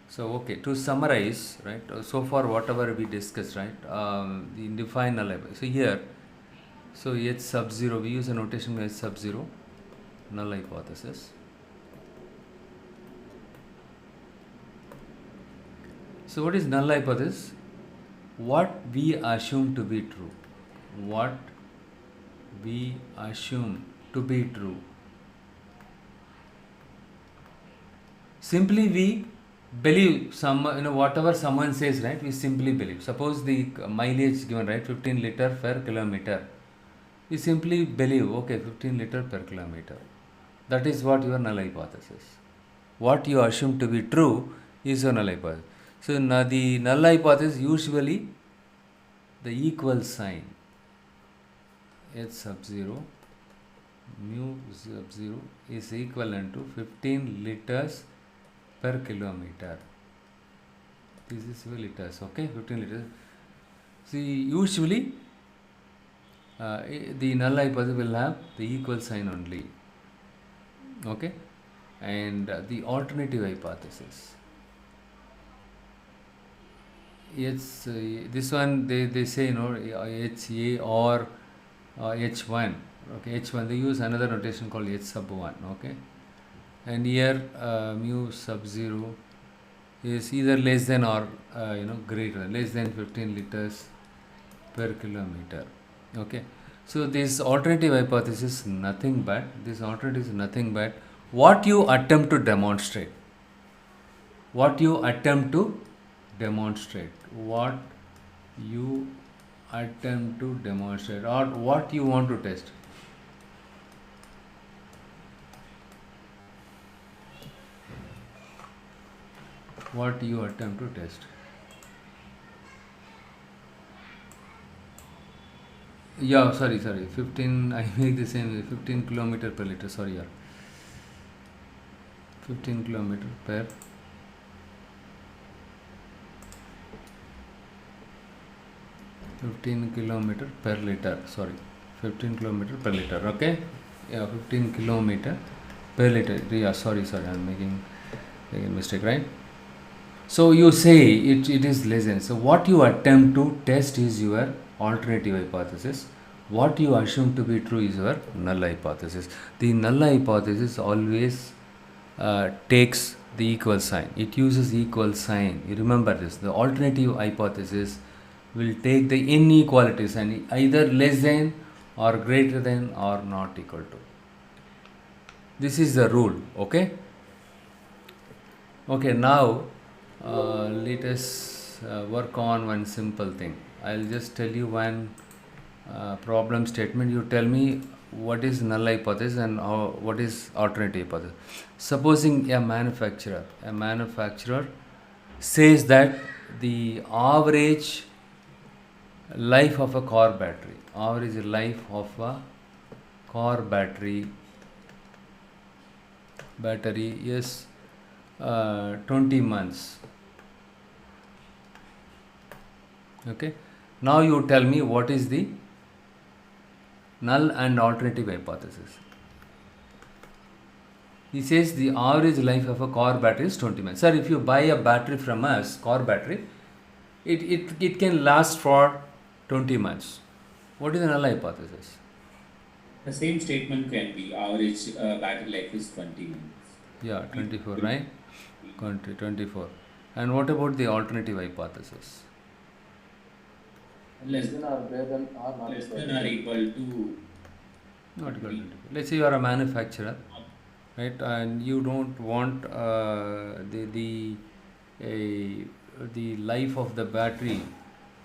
So, okay, to summarize, right, so far whatever we discussed, right, the define null hypothesis. So here, so H sub 0, we use a notation H sub 0, null hypothesis. So what is null hypothesis? What we assume to be true. What we assume to be true. Simply we believe whatever someone says, right? We simply believe. Suppose the mileage given, right, 15 liter per kilometer. We simply believe, okay, 15 liter per kilometer. That is what your null hypothesis. What you assume to be true is your null hypothesis. So the null hypothesis usually the equal sign H sub 0 mu sub 0 is equivalent to 15 liters per kilometer. This is liters, okay, 15 liters. See, usually the null hypothesis will have the equal sign only, okay, and the alternative hypothesis. It's this one they say, HA or H1, okay, H1 they use another notation called H sub 1, okay, and here mu sub 0 is either less than or greater, less than 15 liters per kilometer, okay. So this alternative hypothesis is nothing but what you attempt to demonstrate. What you attempt to demonstrate or what you want to test. What you attempt to test. Yeah, sorry, 15, I make the same, 15 kilometer per liter, 15 kilometer per 15 kilometer per liter, 15 kilometer per liter, okay, yeah, 15 kilometer per liter, yeah, sorry, I'm making a mistake, right? So you say it is less than, so what you attempt to test is your alternative hypothesis. What you assume to be true is your null hypothesis. The null hypothesis always takes the equal sign. It uses equal sign. You remember this. The alternative hypothesis will take the inequalities and either less than or greater than or not equal to. This is the rule, okay? Okay, now let us work on one simple thing. I'll just tell you one problem statement. You tell me what is null hypothesis and what is alternative hypothesis. Supposing a manufacturer says that the average life of a car battery is 20 months. Okay, now you tell me what is the null and alternative hypothesis. He says the average life of a car battery is 20 months. Sir, if you buy a battery from us, car battery, it can last for 20 months. What is the null hypothesis? The same statement can be average battery life is 20 minutes. Yeah, It 24, will right? 24. And what about the alternative hypothesis? less Less than or greater than or not less equal than to or equal to Not equal to 20. 24. Let's say you are a manufacturer, right? And you don't want the life of the battery,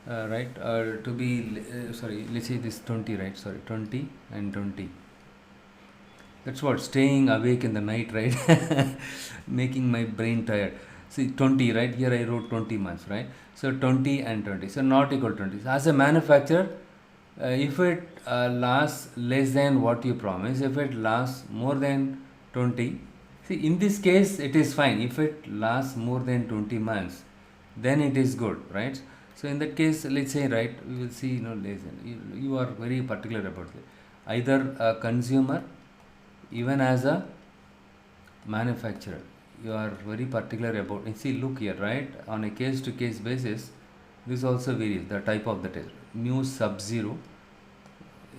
right? To be sorry. Let's say this 20, right? Sorry, 20 and 20. That's what staying awake in the night, right? Making my brain tired. See, 20, right? Here I wrote 20 months, right? So 20 and 20. So not equal to 20. So as a manufacturer, if it lasts less than what you promise, if it lasts more than 20, see, in this case, it is fine. If it lasts more than 20 months, then it is good, right? So in that case, let's say, right, we will see, less than. You are very particular about it. Either a consumer, even as a manufacturer, you are very particular about it. See, look here, right? On a case to case basis, this also varies, the type of the test. Mu sub zero,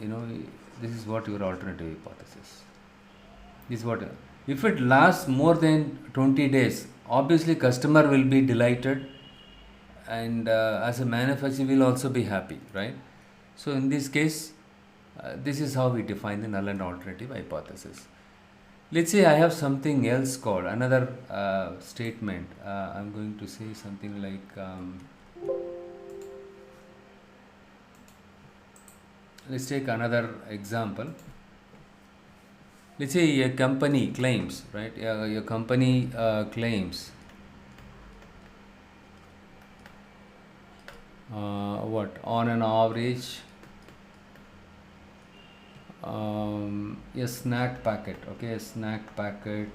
you know, this is what your alternative hypothesis. This is what, if it lasts more than 20 days, obviously customer will be delighted, and as a manufacturer will also be happy, right? So in this case, this is how we define the null and alternative hypothesis. Let's say I have something else called another statement. I'm going to say something like, let's take another example. Let's say a company claims, right? A company claims what on an average, a snack packet, okay, a snack packet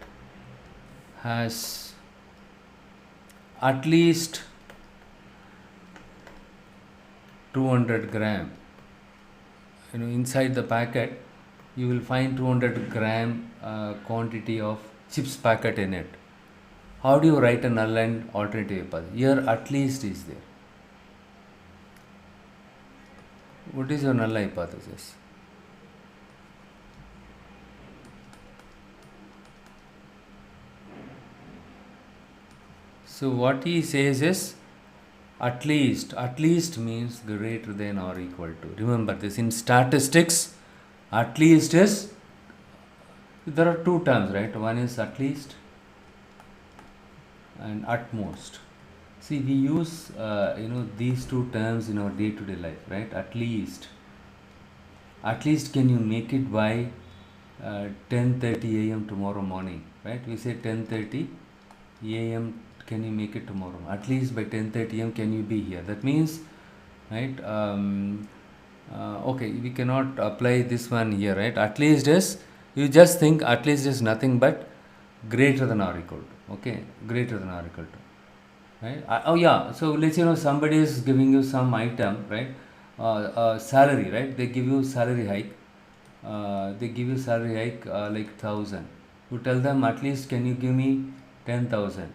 has at least 200 gram. Inside the packet you will find 200 gram quantity of chips packet in it. How do you write a null and alternative hypothesis? Here at least is there. What is your null hypothesis? So what he says is at least means greater than or equal to. Remember this, in statistics at least is, there are two terms, right? One is at least and at most. See, we use these two terms in our day to day life, right? At least can you make it by 10:30 a.m. tomorrow morning, right? We say 10:30 a.m. can you make it tomorrow? At least by 10:30 a.m. can you be here? That means, right? Okay, we cannot apply this one here, right? At least is, you just think at least is nothing but greater than or equal to. Okay, greater than or equal to. Right? Oh yeah. So let's say somebody is giving you some item, right? Salary, right? They give you salary hike. Like 1,000. You tell them at least can you give me 10,000.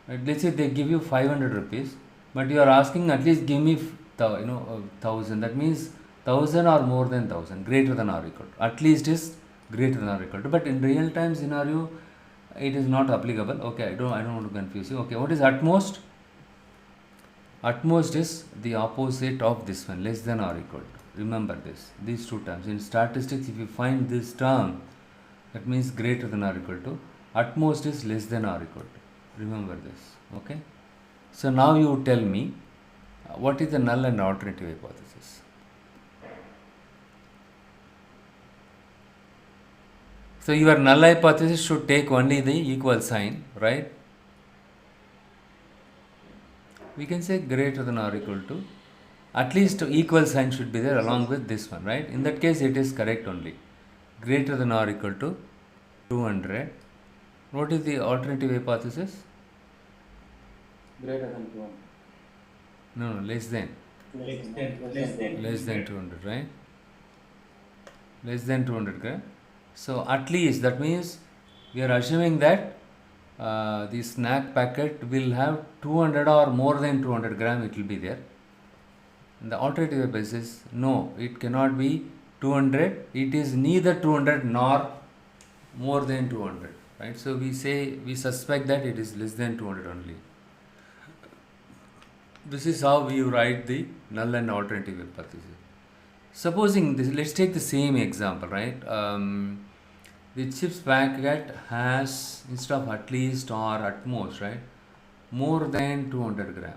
Right? Let's say they give you 500 rupees, but you are asking at least give me 1,000. That means 1,000 or more than 1,000, greater than or equal to. At least is greater than or equal to. But in real time scenario, it is not applicable. Okay, I don't want to confuse you. Okay, what is at most? At most is the opposite of this one, less than or equal to. Remember this, these two terms. In statistics, if you find this term, that means greater than or equal to. At most is less than or equal to. Remember this. Okay. So now you tell me what is the null and alternative hypothesis. So your null hypothesis should take only the equal sign, right? We can say greater than or equal to. At least equal sign should be there along with this one, right? In that case, it is correct only. Greater than or equal to 200. What is the alternative hypothesis? Greater than 200. No, less than. Less than 200, right? Less than 200 gram. So at least that means we are assuming that the snack packet will have 200 or more than 200 gram, it will be there. And the alternative hypothesis, no, it cannot be 200. It is neither 200 nor more than 200, right? So we suspect that it is less than 200 only. This is how we write the null and alternative hypothesis. Supposing this, let's take the same example, right? The chips packet has, instead of at least or at most, right, more than 200 gram.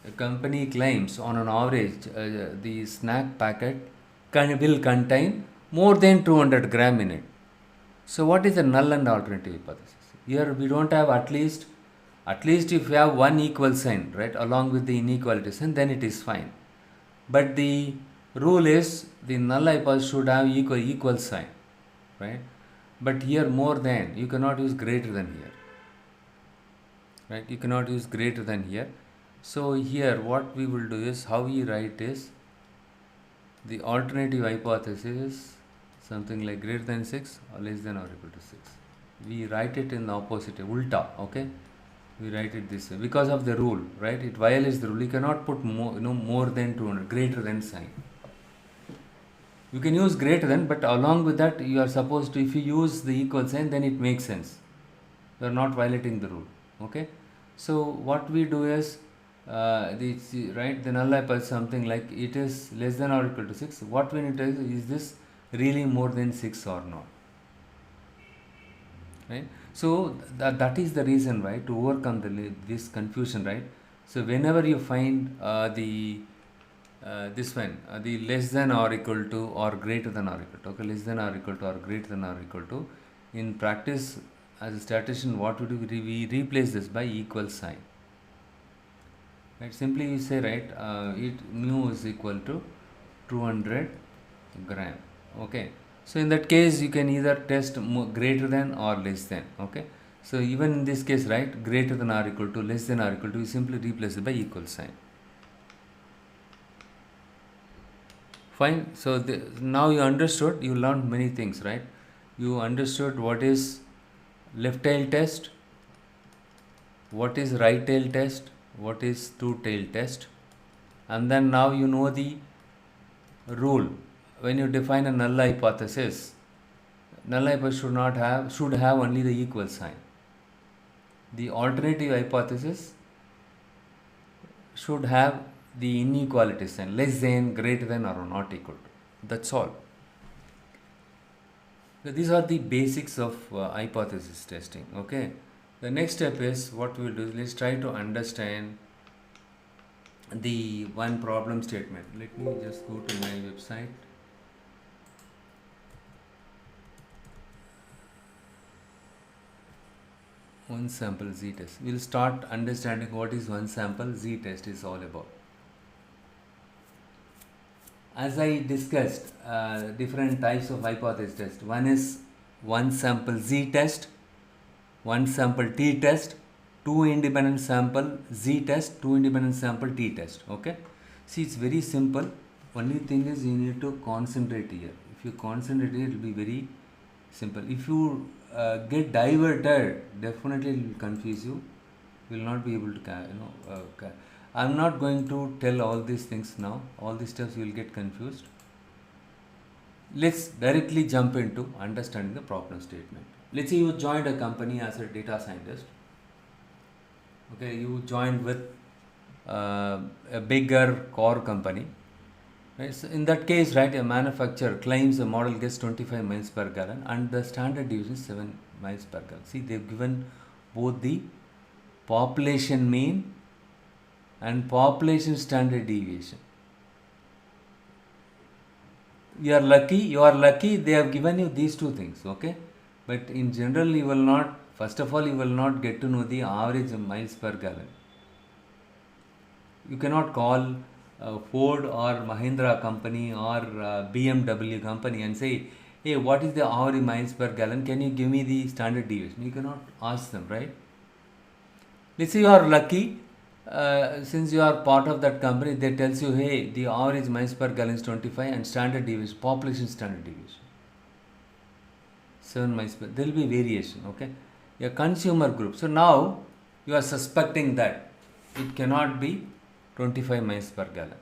A company claims on an average the snack packet will contain more than 200 gram in it. So what is the null and alternative hypothesis? Here we don't have at least if you have one equal sign, right, along with the inequality sign, then it is fine. But the rule is the null hypothesis should have equal sign, right? But here more than, you cannot use greater than here, right? You cannot use greater than here. So here what we will do is, how we write is, the alternative hypothesis is something like greater than 6 or less than or equal to 6. We write it in the opposite, ulta, okay? We write it this way because of the rule, right? It violates the rule. You cannot put more than 200, greater than sign. You can use greater than, but along with that you are supposed to, if you use the equal sign, then it makes sense. You are not violating the rule, okay? So what we do is, the null hypothesis something like it is less than or equal to 6. What we need to is this really more than 6 or not, right? So that is the reason, right, to overcome this confusion, right? So whenever you find the less than or equal to or greater than or equal to, okay, less than or equal to or greater than or equal to, in practice as a statistician, what we do, we replace this by equal sign, right? Simply you say, right, mu is equal to 200 gram, okay? So in that case, you can either test greater than or less than, okay? So even in this case, right, greater than or equal to, less than or equal to, you simply replace it by equal sign. Fine. So now you understood, you learned many things, right? You understood what is left tail test, what is right tail test, what is two tail test, and then now you know the rule. When you define a null hypothesis should have only the equal sign. The alternative hypothesis should have the inequality sign, less than, greater than, or not equal to. That's all. So these are the basics of hypothesis testing, okay? The next step is, what we will do is, let's try to understand the one problem statement. Let me just go to my website. One sample z-test. We'll start understanding what is one sample z-test is all about. As I discussed, different types of hypothesis test. One is one sample z-test, one sample t-test, two independent sample z-test, two independent sample t-test. Okay. See, it's very simple. Only thing is, you need to concentrate here. If you concentrate here, it will be very simple. If you get diverted, definitely it will confuse you. You will not be able to, I'm not going to tell all these things now. All these steps you will get confused. Let's directly jump into understanding the problem statement. Let's say you joined a company as a data scientist. Okay, you joined with a bigger core company. Right? So in that case, right, a manufacturer claims a model gets 25 miles per gallon and the standard deviation is 7 miles per gallon. See, they've given both the population mean and population standard deviation. You are lucky they have given you these two things, okay? But in general, you will not, first of all, you will not get to know the average miles per gallon. You cannot call Ford or Mahindra company or BMW company and say, hey, what is the average miles per gallon? Can you give me the standard deviation? You cannot ask them, right? Let's say you are lucky, since you are part of that company, they tells you, hey, the average miles per gallon is 25 and standard deviation, population standard deviation, 7 miles per, there will be variation, okay? A consumer group. So now you are suspecting that it cannot be 25 miles per gallon.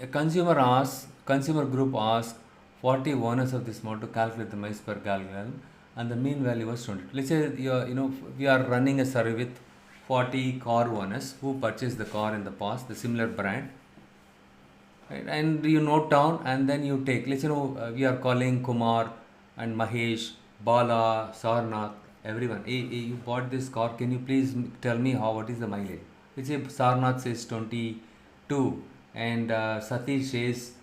A consumer group asks 40 owners of this model to calculate the miles per gallon and the mean value was 20. Let's say we are running a survey with 40 car owners who purchased the car in the past, the similar brand, right? And you note down and then you take, let's we are calling Kumar and Mahesh, Bala, Sarnath, everyone. Hey, you bought this car, can you please tell me what is the mileage? Let's say Sarnath says 22 and Satish says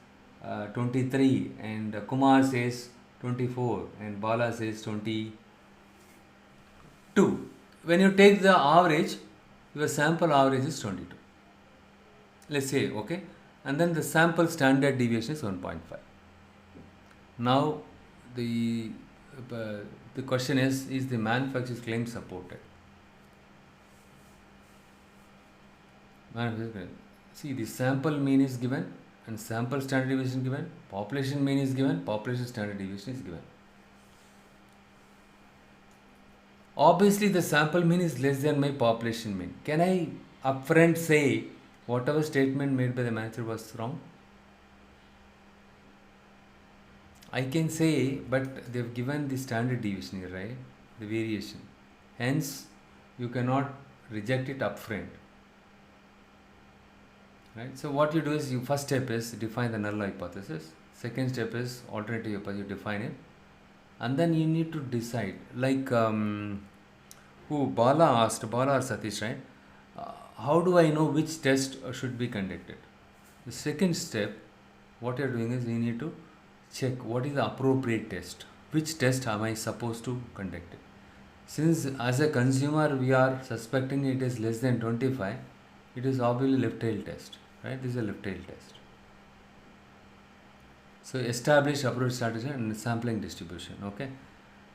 23 and Kumar says 24 and Bala says 22. When you take the average, your sample average is 22. Let's say, okay, and then the sample standard deviation is 1.5. Now the question is the manufacturer's claim supported? See, the sample mean is given and sample standard deviation is given, population mean is given, population standard deviation is given. Obviously, the sample mean is less than my population mean. Can I upfront say whatever statement made by the manager was wrong? I can say, but they've given the standard deviation here, right? The variation. Hence, you cannot reject it upfront. Right? So what you do is, first step is define the null hypothesis. Second step is alternative hypothesis, you define it. And then you need to decide, like Bala or Satish, right? How do I know which test should be conducted? The second step, what you're doing is you need to check what is the appropriate test. Which test am I supposed to conduct it? Since as a consumer we are suspecting it is less than 25, it is obviously left tail test, right? This is a left tail test. So establish approach strategy and sampling distribution, okay?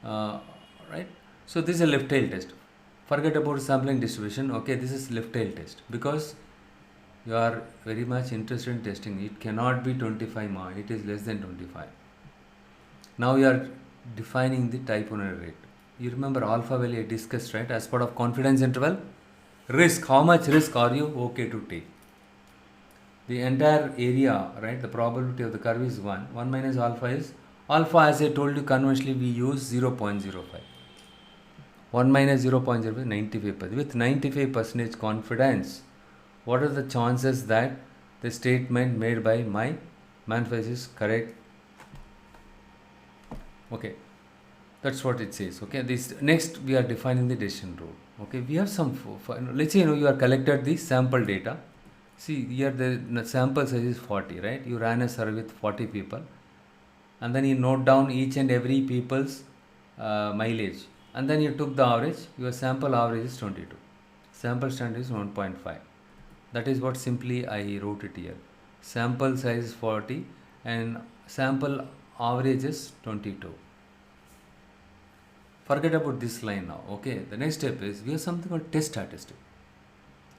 Right? So this is a left tail test. Forget about sampling distribution, okay? This is left tail test because you are very much interested in testing. It cannot be 25 more, it is less than 25. Now you are defining the type 1 error rate. You remember alpha value I discussed, right? As part of confidence interval. Risk, how much risk are you okay to take? The entire area, right? The probability of the curve is 1. 1 minus alpha is, alpha as I told you conventionally we use 0.05. 1 minus 0.05 is 95%. With 95% confidence, what are the chances that the statement made by my manufacturer is correct? Okay, that's what it says. Okay, this next we are defining the decision rule. Okay, we have some, let's say you are collected the sample data. See here the sample size is 40, right? You ran a survey with 40 people and then you note down each and every people's mileage and then you took the average. Your sample average is 22. Sample standard is 1.5. That is what simply I wrote it here. Sample size is 40 and sample average is 22. Forget about this line now. Okay, the next step is we have something called test statistic.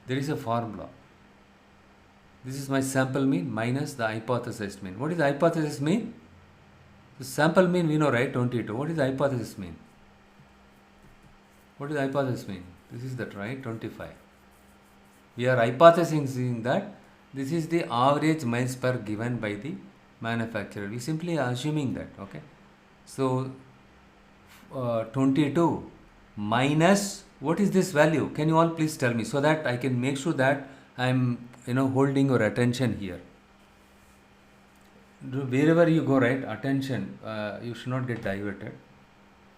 There is a formula. This is my sample mean minus the hypothesis mean. What is the hypothesis mean? The sample mean we know, right? 22. What is the hypothesis mean? What is the hypothesis mean? This is that, right? 25. We are hypothesizing that this is the average miles per given by the manufacturer. We simply are assuming that, okay? So 22 minus, what is this value? Can you all please tell me so that I can make sure that I'm holding your attention here. wherever you go, right, attention, you should not get diverted.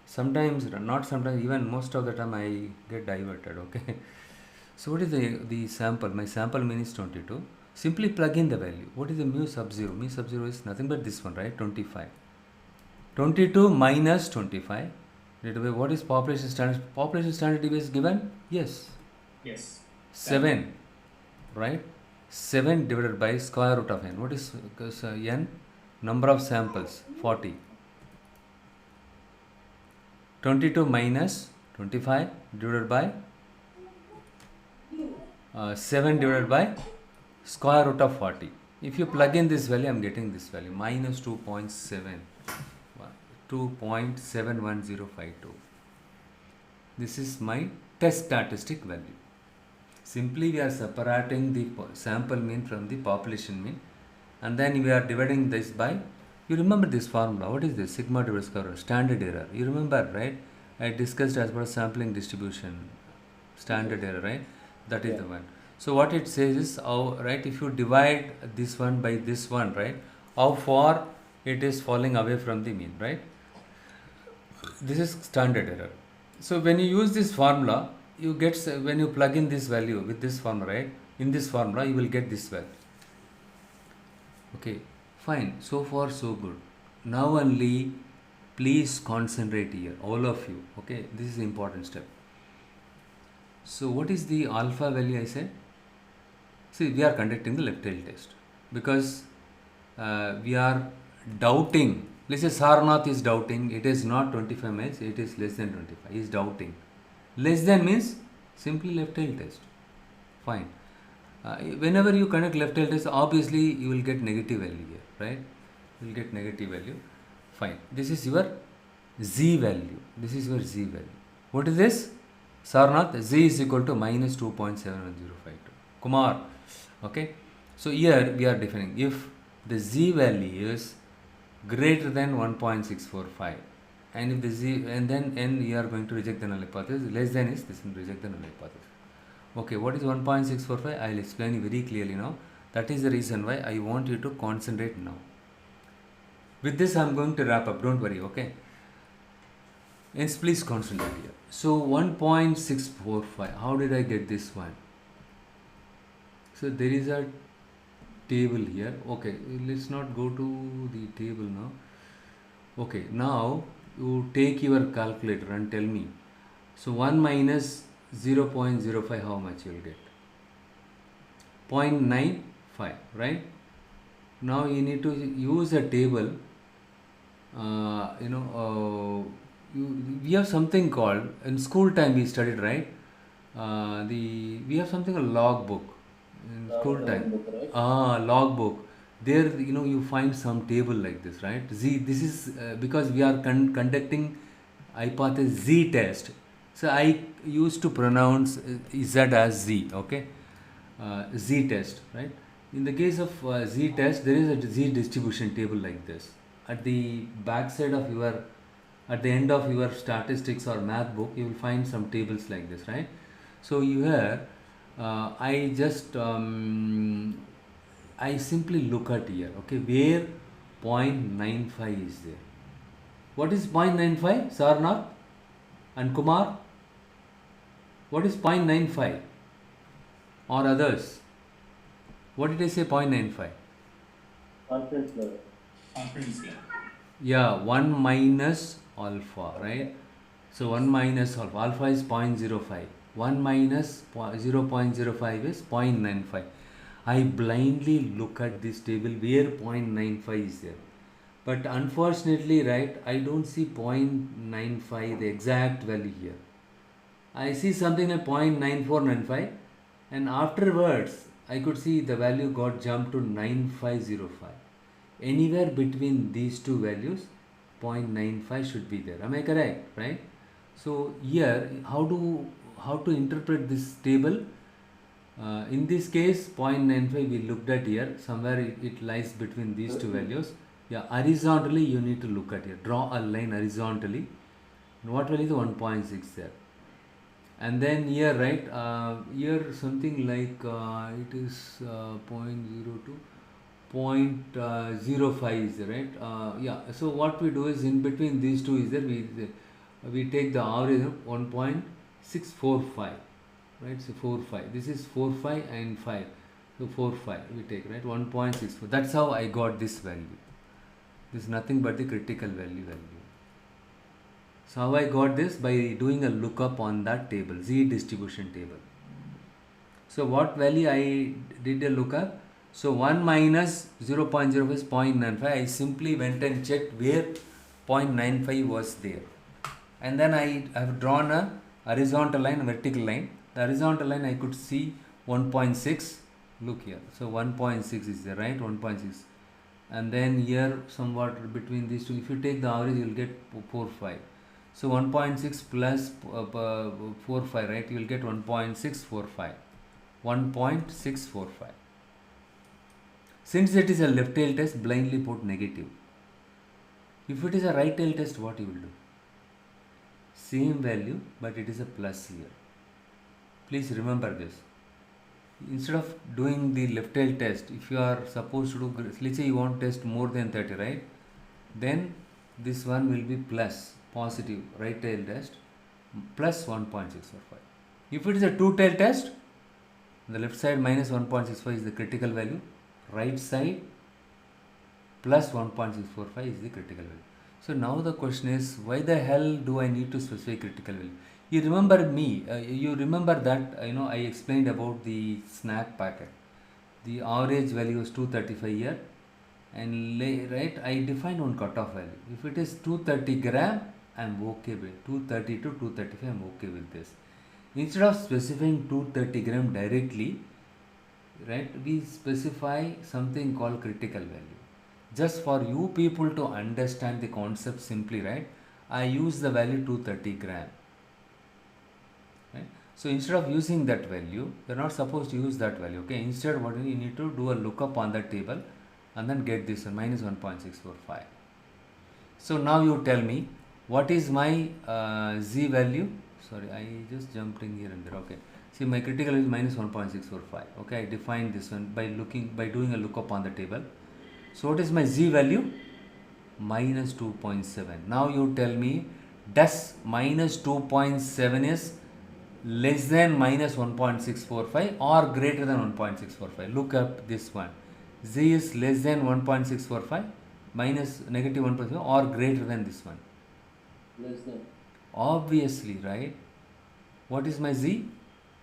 Sometimes, not sometimes, even most of the time I get diverted, okay. So what is the sample? My sample mean is 22. Simply plug in the value. What is the mu sub 0? Mu sub 0 is nothing but this one, right? 25. 22 minus 25. What is population standard? Population standard deviation given? Yes. Yes. 7, right? 7 divided by square root of n. What is n? Number of samples, 40. 22 minus 25 divided by 7 divided by square root of 40. If you plug in this value, I am getting this value, minus 2.71052. This is my test statistic value. Simply we are separating the sample mean from the population mean, and then we are dividing this by, you remember this formula, what is this? Sigma divided square root, standard error. You remember, right? I discussed as per sampling distribution, standard error, right? That is the one. So what it says is, right, if you divide this one by this one, right, how far it is falling away from the mean, right? This is standard error. So when you use this formula, you get, when you plug in this value with this formula, right, in this formula you will get this value. Okay, fine, so far so good. Now only please concentrate here, all of you, okay, this is the important step. So what is the alpha value I said? See, we are conducting the left tail test because we are doubting. Let's say Sarnath is doubting, it is not 25 miles, it is less than 25. He is doubting. Less than means simply left tail test. Fine. Whenever you conduct left tail test, obviously you will get negative value here, right? You will get negative value. Fine. This is your Z value. This is your Z value. What is this? Sarnath, Z is equal to minus 2.71052. Kumar. Okay. So here we are defining if the Z value is greater than 1.645, and if the Z, and then n, you are going to reject the null hypothesis. Less than is this, reject the null hypothesis. Okay, what is 1.645? I will explain you very clearly now. That is the reason why I want you to concentrate now. With this I am going to wrap up, don't worry, okay? Yes, please concentrate here. So 1.645, how did I get this one? So there is a table here. Okay, let's not go to the table now. Okay, now you take your calculator and tell me. So 1 minus 0.05, how much you will get? 0.95, right? Now you need to use a table. We have something called, in school time we studied, right? We have something called log book in school time. Log book. There, you find some table like this, right? Z. This is because we are conducting hypothesis Z test. So I used to pronounce Z as Z. Okay, Z test, right? In the case of Z test, there is a Z distribution table like this. At the back side of at the end of your statistics or math book, you will find some tables like this, right? So here, I just I simply look at here, okay, where 0.95 is there. What is 0.95, Sarnath and Kumar? What is 0.95 or others? What did I say 0.95? Confidence level. Confidence level. Yeah, 1 minus alpha, right? So 1 minus alpha, alpha is 0.05. 1 minus 0.05 is 0.95. I blindly look at this table where 0.95 is there. But unfortunately, right, I don't see 0.95, the exact value here. I see something like 0.9495, and afterwards I could see the value got jumped to 9505. Anywhere between these two values, 0.95 should be there. Am I correct, right? So here, how to interpret this table? In this case, 0.95 we looked at here. Somewhere it lies between these two values. Yeah, horizontally you need to look at here. Draw a line horizontally. What value is 1.6 there? And then here, right, here something like it is 0.02. 0.05 is there, right? Yeah. So what we do is in between these two is there we take the average of 1.645, right? So 45. This is 45 and 5. So 45 we take, right? 1.64. That's how I got this value. This is nothing but the critical value. So how I got this? By doing a lookup on that table, Z distribution table. So what value I did a lookup? So 1 minus 0.05 is 0.95. I simply went and checked where 0.95 was there. And then I have drawn a horizontal line, a vertical line. The horizontal line I could see 1.6. Look here. So 1.6 is there, right? 1.6. And then here somewhat between these two, if you take the average, you will get 4.5. So 1.6 plus 4.5, right? You will get 1.645. 1.645. Since it is a left tail test, blindly put negative. If it is a right tail test, what you will do? Same value, but it is a plus here. Please remember this. Instead of doing the left tail test, if you are supposed to do, let's say you want to test more than 30, right? Then this one will be plus, positive right tail test, plus 1.645. If it is a two tail test, the left side minus 1.65 is the critical value, right side plus 1.645 is the critical value. So now the question is, why the hell do I need to specify critical value? You remember you remember that I explained about the snack packet. The average value is 235 here, and right, I defined one cutoff value. If it is 230 gram, I am okay with 230 to 235. I am okay with this. Instead of specifying 230 gram directly, right, we specify something called critical value. Just for you people to understand the concept simply, right, I use the value 230 gram. Right? So instead of using that value, we are not supposed to use that value. Okay. Instead, what we need to do a lookup on that table and then get this one minus 1.645. So now you tell me what is my Z value. Sorry, I just jumped in here and there. Okay. See, my critical is minus 1.645. Okay, I defined this one by doing a lookup on the table. So what is my Z value? Minus 2.7. Now you tell me, does minus 2.7 is less than minus 1.645 or greater than 1.645? Look up this one. Z is less than 1.645, minus negative 1.5 or greater than this one? Less than. Obviously, right? What is my Z?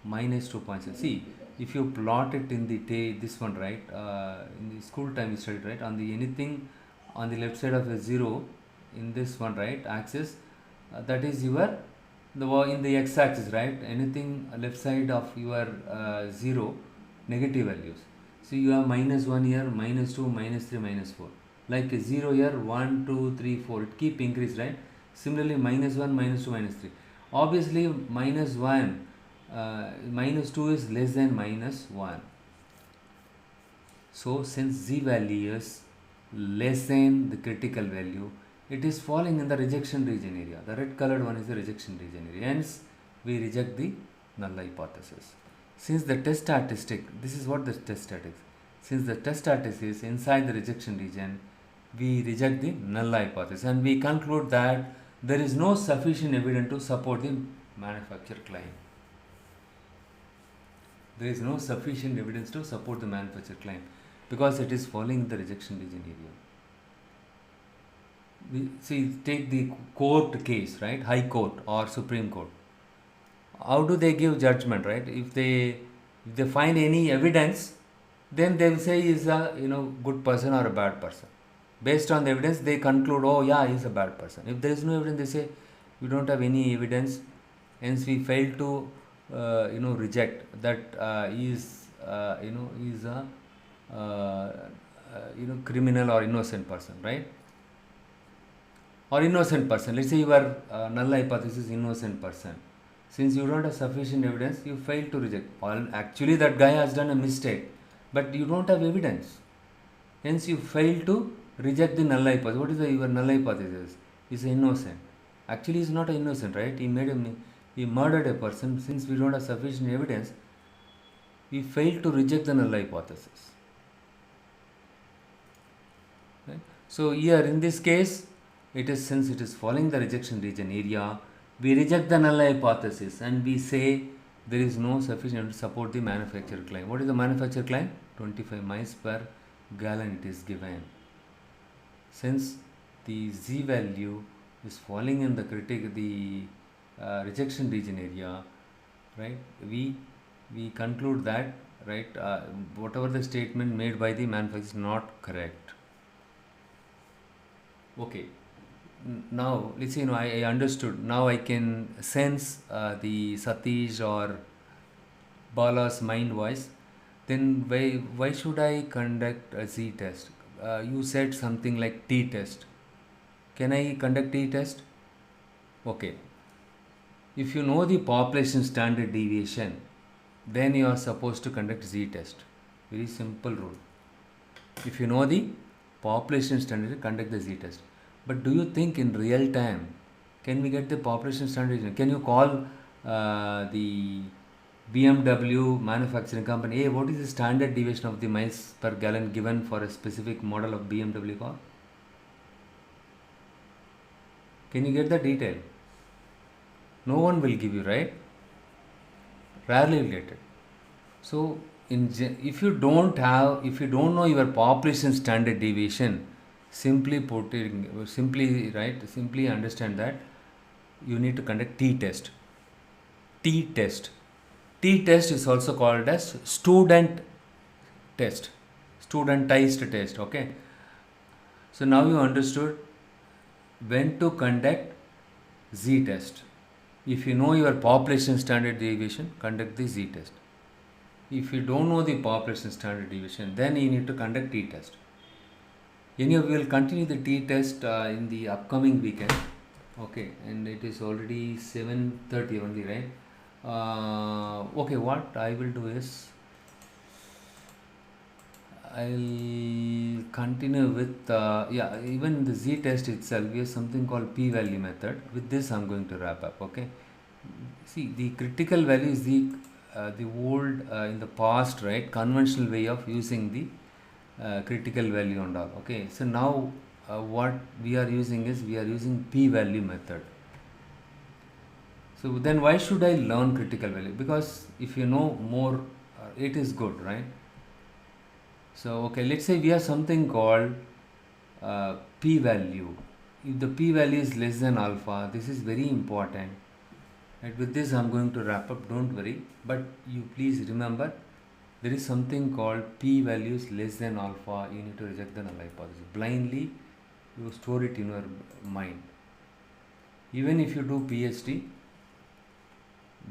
Minus 2.6. See, if you plot it in the this one, right, in the school time you studied, right, on the anything on the left side of a 0 in this one, right, axis, that is your in the x-axis, right, anything left side of your 0, negative values. So you have minus 1 here, minus 2, minus 3, minus 4. Like a 0 here, 1, 2, 3, 4. It keep increase, right? Similarly, minus 1, minus 2, minus 3. Obviously, minus 1, minus 2 is less than minus 1. So, since Z value is less than the critical value, it is falling in the rejection region area. The red colored one is the rejection region area. Hence, we reject the null hypothesis. Since the test statistic, this is what the test statistic. Since the test statistic is inside the rejection region, we reject the null hypothesis and we conclude that there is no sufficient evidence to support the manufacturer claim. There is no sufficient evidence to support the manufacturer claim because it is falling in the rejection region area. We see, take the court case, right? High Court or Supreme Court. How do they give judgment, right? If they find any evidence, then they will say he is a good person or a bad person. Based on the evidence, they conclude, oh yeah, he is a bad person. If there is no evidence, they say we don't have any evidence, hence we fail to reject that he is he is a criminal or innocent person, right? Or innocent person. Let's say you are null hypothesis innocent person. Since you don't have sufficient evidence, you fail to reject. Well, actually that guy has done a mistake, but you don't have evidence. Hence you fail to reject the null hypothesis. What is your null hypothesis? He is innocent. Actually he is not innocent, right? He murdered a person. Since we don't have sufficient evidence, we fail to reject the null hypothesis. So here in this case, it is, since it is following the rejection region area, we reject the null hypothesis and we say there is no sufficient to support the manufacturer claim. What is the manufacturer claim? 25 miles per gallon it is given. Since the z value is falling in the rejection region area, right? We conclude that, right, whatever the statement made by the manufacturer is not correct. Okay. Now let's say, I understood. Now I can sense the Satish or Bala's mind voice. Then why should I conduct a z test? You said something like t test. Can I conduct t test? Okay. If you know the population standard deviation, then you are supposed to conduct z test. Very simple rule. If you know the population standard, conduct the z test. But do you think in real time, can we get the population standard? Can you call the BMW manufacturing company, hey, what is the standard deviation of the miles per gallon given for a specific model of BMW car? Can you get the detail? No one will give you, right? Rarely will get it. So if you don't know your population standard deviation, simply understand that you need to conduct t test. T test is also called as student test, studentized test. Okay, so now you understood when to conduct z test. If you know your population standard deviation, conduct the z test. If you don't know the population standard deviation, then you need to conduct t test. Anyway, we will continue the t test in the upcoming weekend. Okay, and it is already 7:30 only, right? Okay, what I will do is I'll continue with even the z test itself. We have something called p-value method. With this, I'm going to wrap up. Okay, see, the critical value is the old in the past, right, conventional way of using the critical value and all. Okay, so now what we are using is p-value method. So then why should I learn critical value? Because if you know more, it is good, right? So okay, let's say we have something called p-value. If the p-value is less than alpha, this is very important. Right, with this I'm going to wrap up, don't worry, but you please remember there is something called p-values less than alpha. You need to reject the null hypothesis. Blindly you store it in your mind. Even if you do PhD,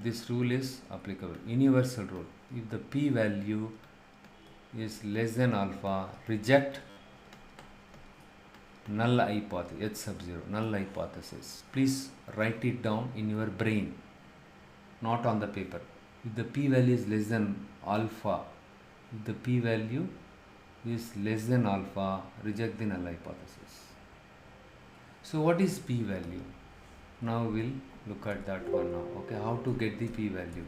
this rule is applicable, universal rule. If the p-value is less than alpha, reject null hypothesis, H sub 0, null hypothesis. Please write it down in your brain, not on the paper. If the p-value is less than alpha, reject the null hypothesis. So what is p-value? Now we'll look at that one now. Okay, how to get the p-value?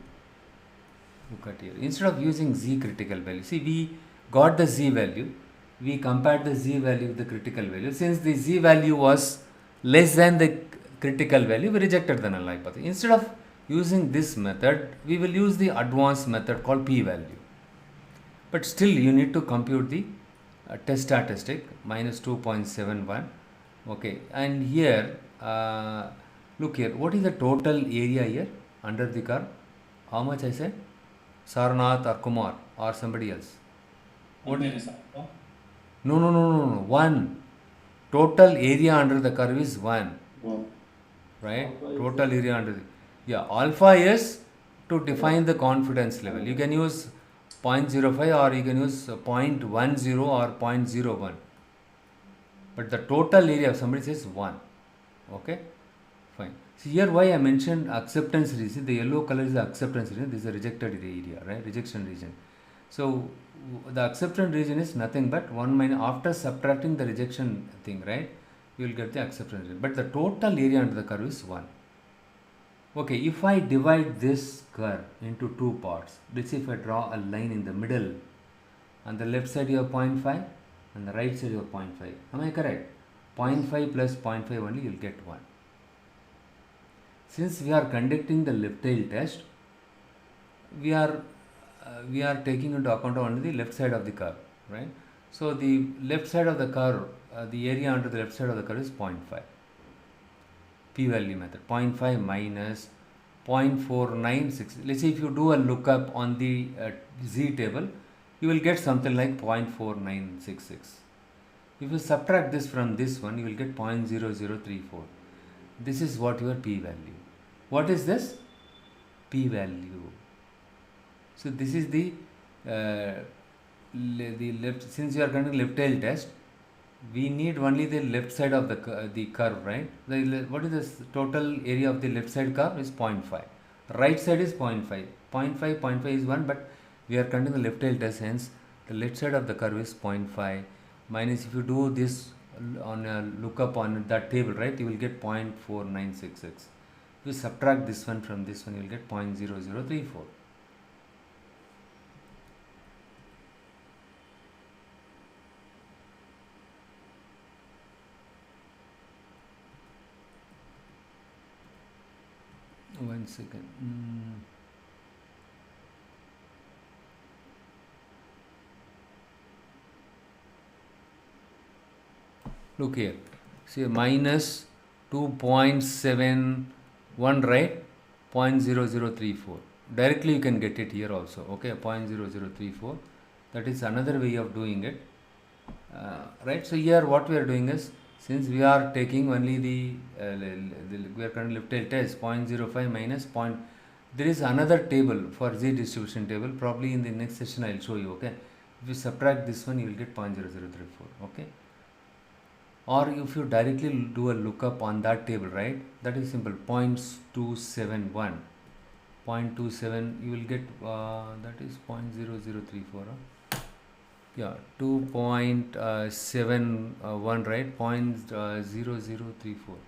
Look at here. Instead of using z critical value, see, we got the z value, we compared the z value with the critical value. Since the z value was less than the critical value, we rejected the null hypothesis. Instead of using this method, we will use the advanced method called p-value. But still you need to compute the test statistic minus 2.71. Okay, and here look here, what is the total area here under the curve? How much I said? Sarnath or Kumar or somebody else? What? No, 1. Total area under the curve is 1. Right? Total area under the... alpha is to define the confidence level. You can use 0.05 or you can use 0.10 or 0.01. But the total area, somebody says 1. Okay? Fine. See here why I mentioned acceptance region. The yellow color is the acceptance region. This is a rejected area, right? Rejection region. So the acceptance region is nothing but 1 minus, after subtracting the rejection thing, right? You will get the acceptance region. But the total area under the curve is 1. Okay, if I divide this curve into 2 parts, let's say if I draw a line in the middle, on the left side you have 0.5, and the right side is 0.5. Am I correct? 0.5 plus 0.5 only, you will get 1. Since we are conducting the left tail test, we are taking into account only the left side of the curve, right? So the left side of the curve, the area under the left side of the curve is 0.5. P-value method, 0.5 minus 0.496. Let's say if you do a lookup on the Z table, you will get something like 0.4966. If you subtract this from this one, you will get 0.0034. This is what your p-value. What is this? P-value. So this is the left. Since you are conducting left tail test, we need only the left side of the curve, right? What is the total area of the left side curve is 0.5. Right side is 0.5. 0.5 is 1, but we are conducting the left tail test, hence the left side of the curve is 0.5 minus, if you do this on a lookup on that table, right, you will get 0.4966. If you subtract this one from this one, you will get 0.0034. One second. Look here. See, minus 2.71, right? 0.0034. Directly you can get it here also. Okay, 0.0034. That is another way of doing it. Right. So here what we are doing is, since we are taking only we are currently left tail test 0.05 minus point. There is another table for Z distribution table. Probably in the next session I will show you. Okay. If you subtract this one, you will get 0.0034. Okay. Or if you directly do a lookup on that table, right, that is simple, 0.271, 0.27, you will get that is 0.0034. Yeah, 2.71, right, 0.0034.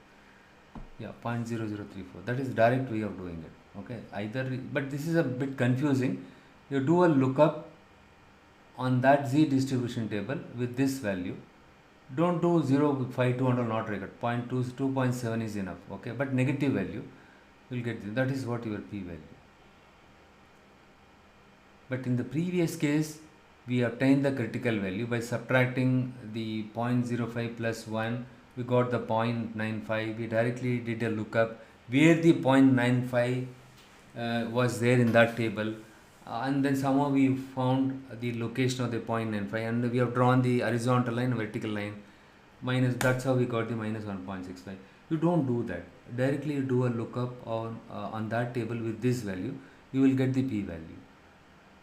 Yeah, 0.0034. That is direct way of doing it. Okay, either, but this is a bit confusing. You do a lookup on that Z distribution table with this value. Don't do 0.52 under not record. 2.7 is enough. Okay, but negative value will get this. That is what your p value. But in the previous case, we obtained the critical value by subtracting the 0.05 plus 1. We got the 0.95. We directly did a lookup where the 0.95 was there in that table. And then somehow we found the location of the 0.95, and we have drawn the horizontal line, vertical line, minus, that's how we got the minus 1.65. You don't do that. Directly you do a lookup on that table with this value, you will get the p value.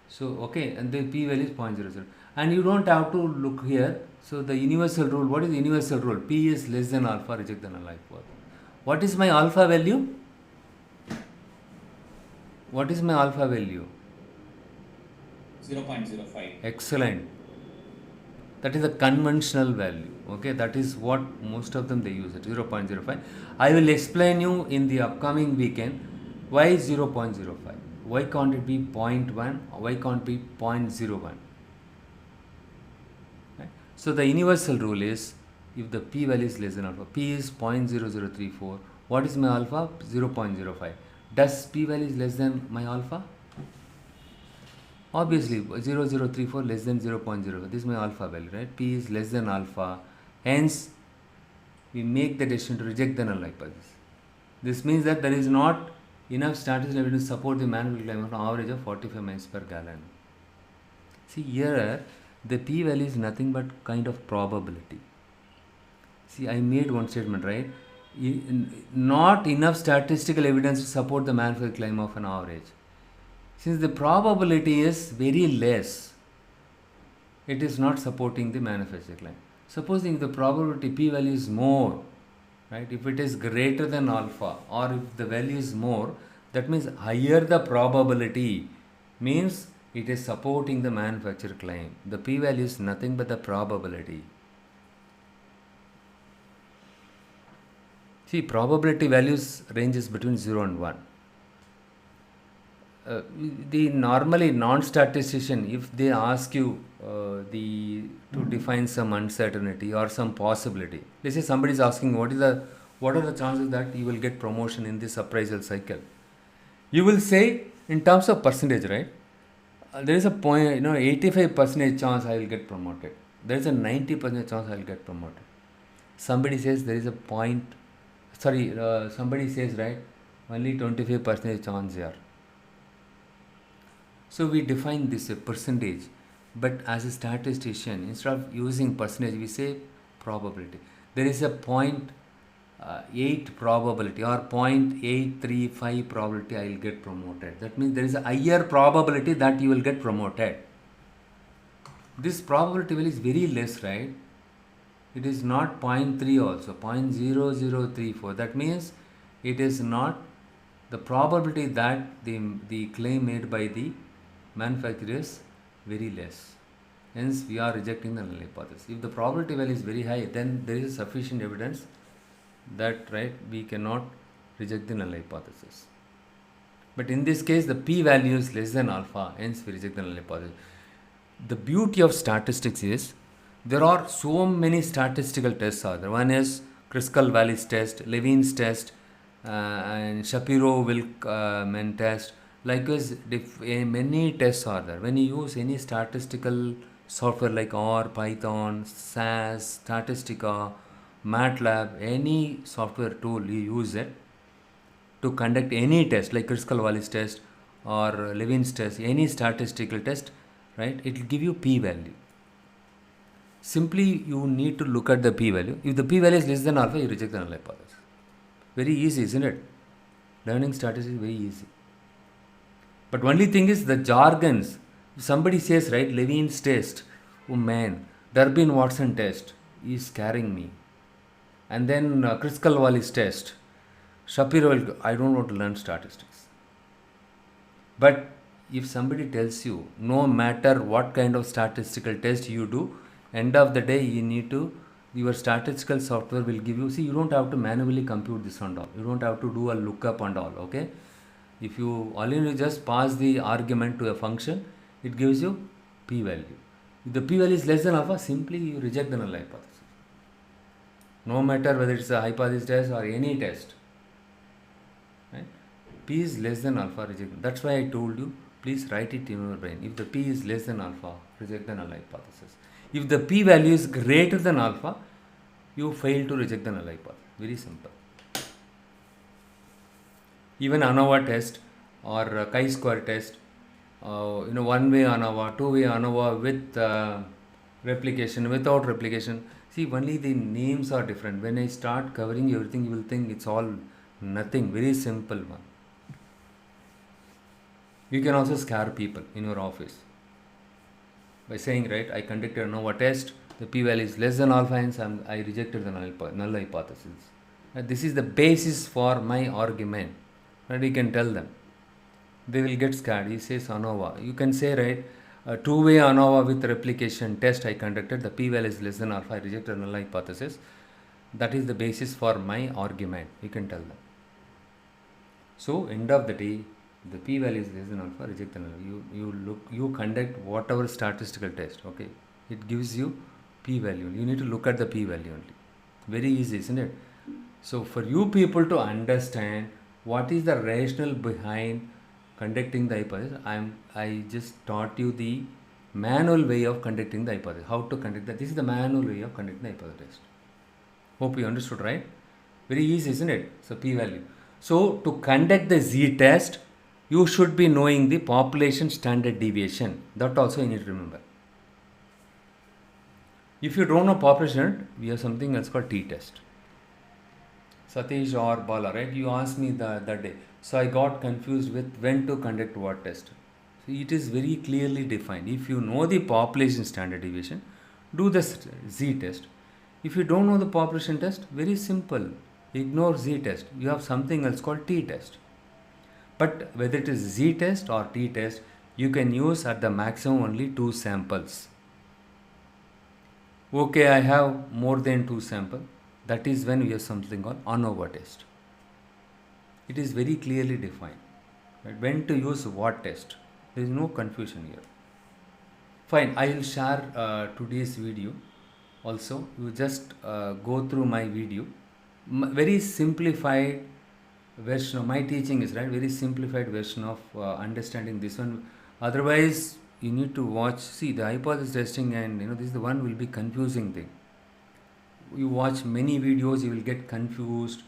So, okay, and the p value is 0.00. And you don't have to look here. So, the universal rule, what is the universal rule? P is less than alpha, reject the null hypothesis. What is my alpha value? What is my alpha value? 0.05. Excellent. That is a conventional value. Okay, that is what most of them they use it, 0.05. I will explain you in the upcoming weekend why 0.05. Why can't it be 0.1? Why can't it be 0.01? Right? So the universal rule is, if the p value is less than alpha, p is 0.0034. What is my alpha? 0.05. Does p value is less than my alpha? Obviously 0.034 less than 0.05. This is my alpha value, right? P is less than alpha. Hence, we make the decision to reject the null hypothesis. This means that there is not enough statistical evidence to support the man-made claim of an average of 45 miles per gallon. See here, the p value is nothing but kind of probability. See, I made one statement, right? Not enough statistical evidence to support the man-made claim of an average. Since the probability is very less, it is not supporting the manifested claim. Supposing the probability p value is more, right? If it is greater than alpha, or if the value is more, that means higher the probability, means it is supporting the manufacturer claim. The p value is nothing but the probability. See, probability values ranges between 0 and 1. the normally non-statistician, if they ask you to define some uncertainty or some possibility, let's say somebody is asking what are the chances that you will get promotion in this appraisal cycle, you will say in terms of percentage, right? There is a point, 85% chance I will get promoted. There is a 90% chance I will get promoted. Somebody says there is a somebody says, right, only 25% chance here. So we define this a percentage, but as a statistician, instead of using percentage, we say probability. There is a 0.8 probability or 0.835 probability I will get promoted. That means there is a higher probability that you will get promoted. This probability value is very less, right? It is not 0.3 also, 0.0034. That means it is not the probability that the claim made by the manufacturer is very less. Hence, we are rejecting the null hypothesis. If the probability value is very high, then there is sufficient evidence that, right, we cannot reject the null hypothesis. But in this case, the p-value is less than alpha, hence we reject the null hypothesis. The beauty of statistics is there are so many statistical tests are there. One is Kruskal-Wallis test, Levin's test, and Shapiro-Wilk test. Likewise, many tests are there. When you use any statistical software like R, Python, SAS, Statistica, MATLAB, any software tool, you use it to conduct any test like Kruskal-Wallis test or Levin's test, any statistical test, right? It will give you p-value. Simply you need to look at the p-value. If the p-value is less than alpha, you reject the null hypothesis. Very easy, isn't it? Learning statistics is very easy. But only thing is the jargons. If somebody says, right, Levin's test, oh man, Durbin-Watson test is scaring me. And then Kruskal-Wallis test, Shapiro, I don't want to learn statistics. But if somebody tells you, no matter what kind of statistical test you do, end of the day, your statistical software will give you, you don't have to manually compute this and all. You don't have to do a lookup and all, okay? If all you need just pass the argument to a function, it gives you p-value. If the p-value is less than alpha, simply you reject the null hypothesis. No matter whether it's a hypothesis test or any test, right? P is less than alpha, reject. That's why I told you, please write it in your brain. If the p is less than alpha, reject the null hypothesis. If the p-value is greater than alpha, you fail to reject the null hypothesis. Very simple. Even ANOVA test or chi-square test, one-way ANOVA, two-way ANOVA with replication, without replication. See, only the names are different. When I start covering everything, you will think it's all nothing. Very simple one. You can also scare people in your office by saying, right, I conducted an ANOVA test, the p-value is less than alpha, hence I rejected the null hypothesis. This is the basis for my argument. And you can tell them. They will get scared. He says ANOVA. You can say, right, a two-way ANOVA with replication test I conducted, the p-value is less than alpha, I rejected the null hypothesis. That is the basis for my argument. You can tell them. So, end of the day, the p-value is less than alpha, reject the null. You conduct whatever statistical test, okay? It gives you p-value. You need to look at the p-value only. Very easy, isn't it? So, for you people to understand what is the rationale behind conducting the hypothesis, I just taught you the manual way of conducting the hypothesis. How to conduct that. This is the manual way of conducting the hypothesis. Hope you understood, right? Very easy, isn't it? So, p-value. So, to conduct the z-test, you should be knowing the population standard deviation. That also you need to remember. If you don't know population, we have something else called t-test. Satish or Bala, right? You asked me that day. So I got confused with when to conduct what test. So it is very clearly defined. If you know the population standard deviation, do the z-test. If you don't know the population test, very simple. Ignore z-test. You have something else called t-test. But whether it is z-test or t-test, you can use at the maximum only 2 samples. Okay, I have more than 2 samples. That is when we have something called ANOVA test. It is very clearly defined. right? When to use what test. There is no confusion here. Fine, I will share today's video also. You just go through my video. Very simplified version of my teaching is, right, very simplified version of understanding this one. Otherwise, you need to watch, see the hypothesis testing, and this is the one will be confusing thing. You watch many videos, you will get confused,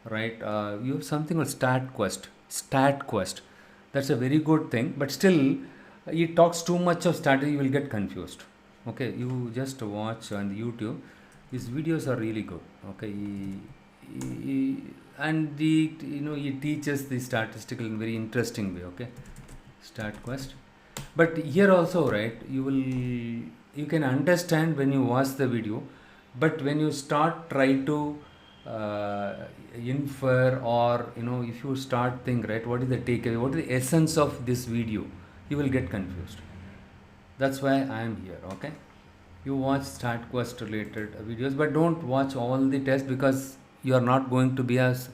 right? You have something called StatQuest. That's a very good thing, but still it talks too much of strategy, you will get confused. Okay, you just watch on the YouTube. These videos are really good. Okay, and he teaches the statistical in very interesting way. Okay, StatQuest. But here also, right, you can understand when you watch the video, but when you try to infer, or if you start think, right, what is the takeaway, what is the essence of this video, you will get confused. That's why I am here. Okay, you watch StatQuest related videos, but don't watch all the tests, because you are not going to be as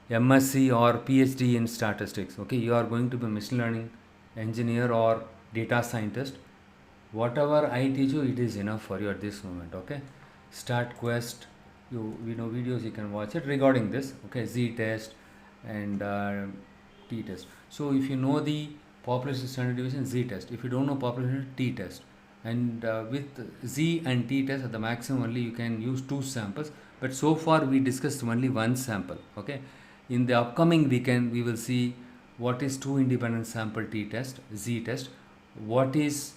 MSc or PhD in statistics. Okay, you are going to be a machine learning engineer or data scientist. Whatever I teach you, it is enough for you at this moment. Okay, StatQuest, videos, you can watch it regarding this. Okay, Z test and T test. So if you know the population standard deviation, Z test. If you don't know population, T test. And with Z and T test, at the maximum only you can use 2 samples, but so far we discussed only 1 sample. Okay, in the upcoming weekend we will see what is 2 independent sample T test, Z test, what is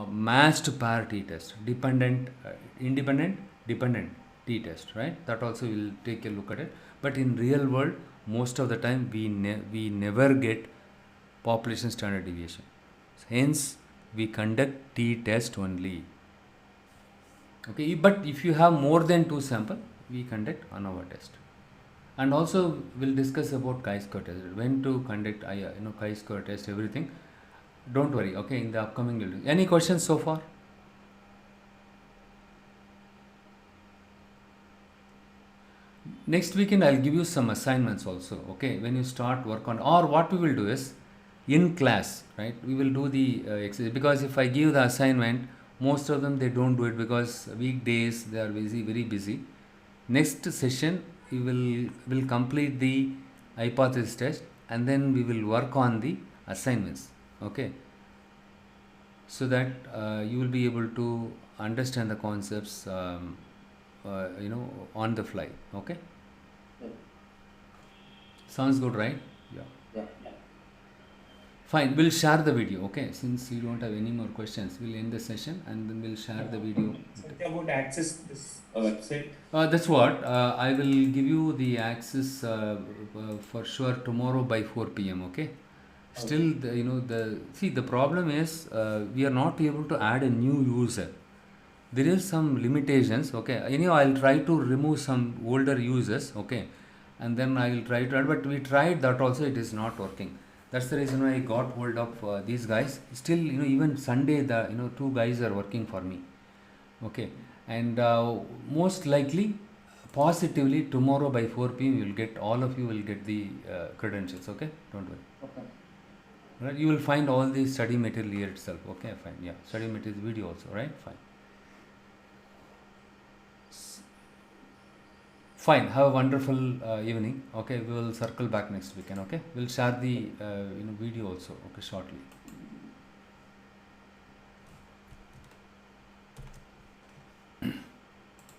matched pair T test, independent T test, right? That also we will take a look at it. But in real world, most of the time we never get population standard deviation. Hence, we conduct T test only. Okay, but if you have more than 2 sample, we conduct ANOVA test. And also we'll discuss about chi-square test, when to conduct chi-square test, everything. Don't worry. Okay, in the upcoming we'll do. Any questions so far? Next weekend I'll give you some assignments also. Okay, when you start work on, or what we will do is, in class, right, we will do the exercise, because if I give the assignment, most of them they don't do it, because weekdays they are very busy. Next session we will complete the hypothesis test, and then we will work on the assignments. Okay, so that you will be able to understand the concepts on the fly. Okay, Yeah. sounds good, right? Yeah. Yeah. Fine, we'll share the video. Okay, since you don't have any more questions, we'll end the session and then we'll share the video. Something about access this website. That's what I will give you the access for sure tomorrow by 4 p.m. Okay. Still, the problem is we are not able to add a new user. There is some limitations. Okay. Anyhow, I'll try to remove some older users. Okay, and then I will try to add. But we tried that also; it is not working. That's the reason why I got hold of these guys. Still, even Sunday, 2 guys are working for me. Okay, and most likely, positively, tomorrow by 4 p.m. you will get, all of you will get the credentials. Okay, don't worry. Okay. Right, you will find all the study material here itself. Okay, fine. Yeah, study material video also. Right, fine. Fine. Have a wonderful evening. Okay, we will circle back next weekend. Okay, we'll share the video also. Okay, shortly.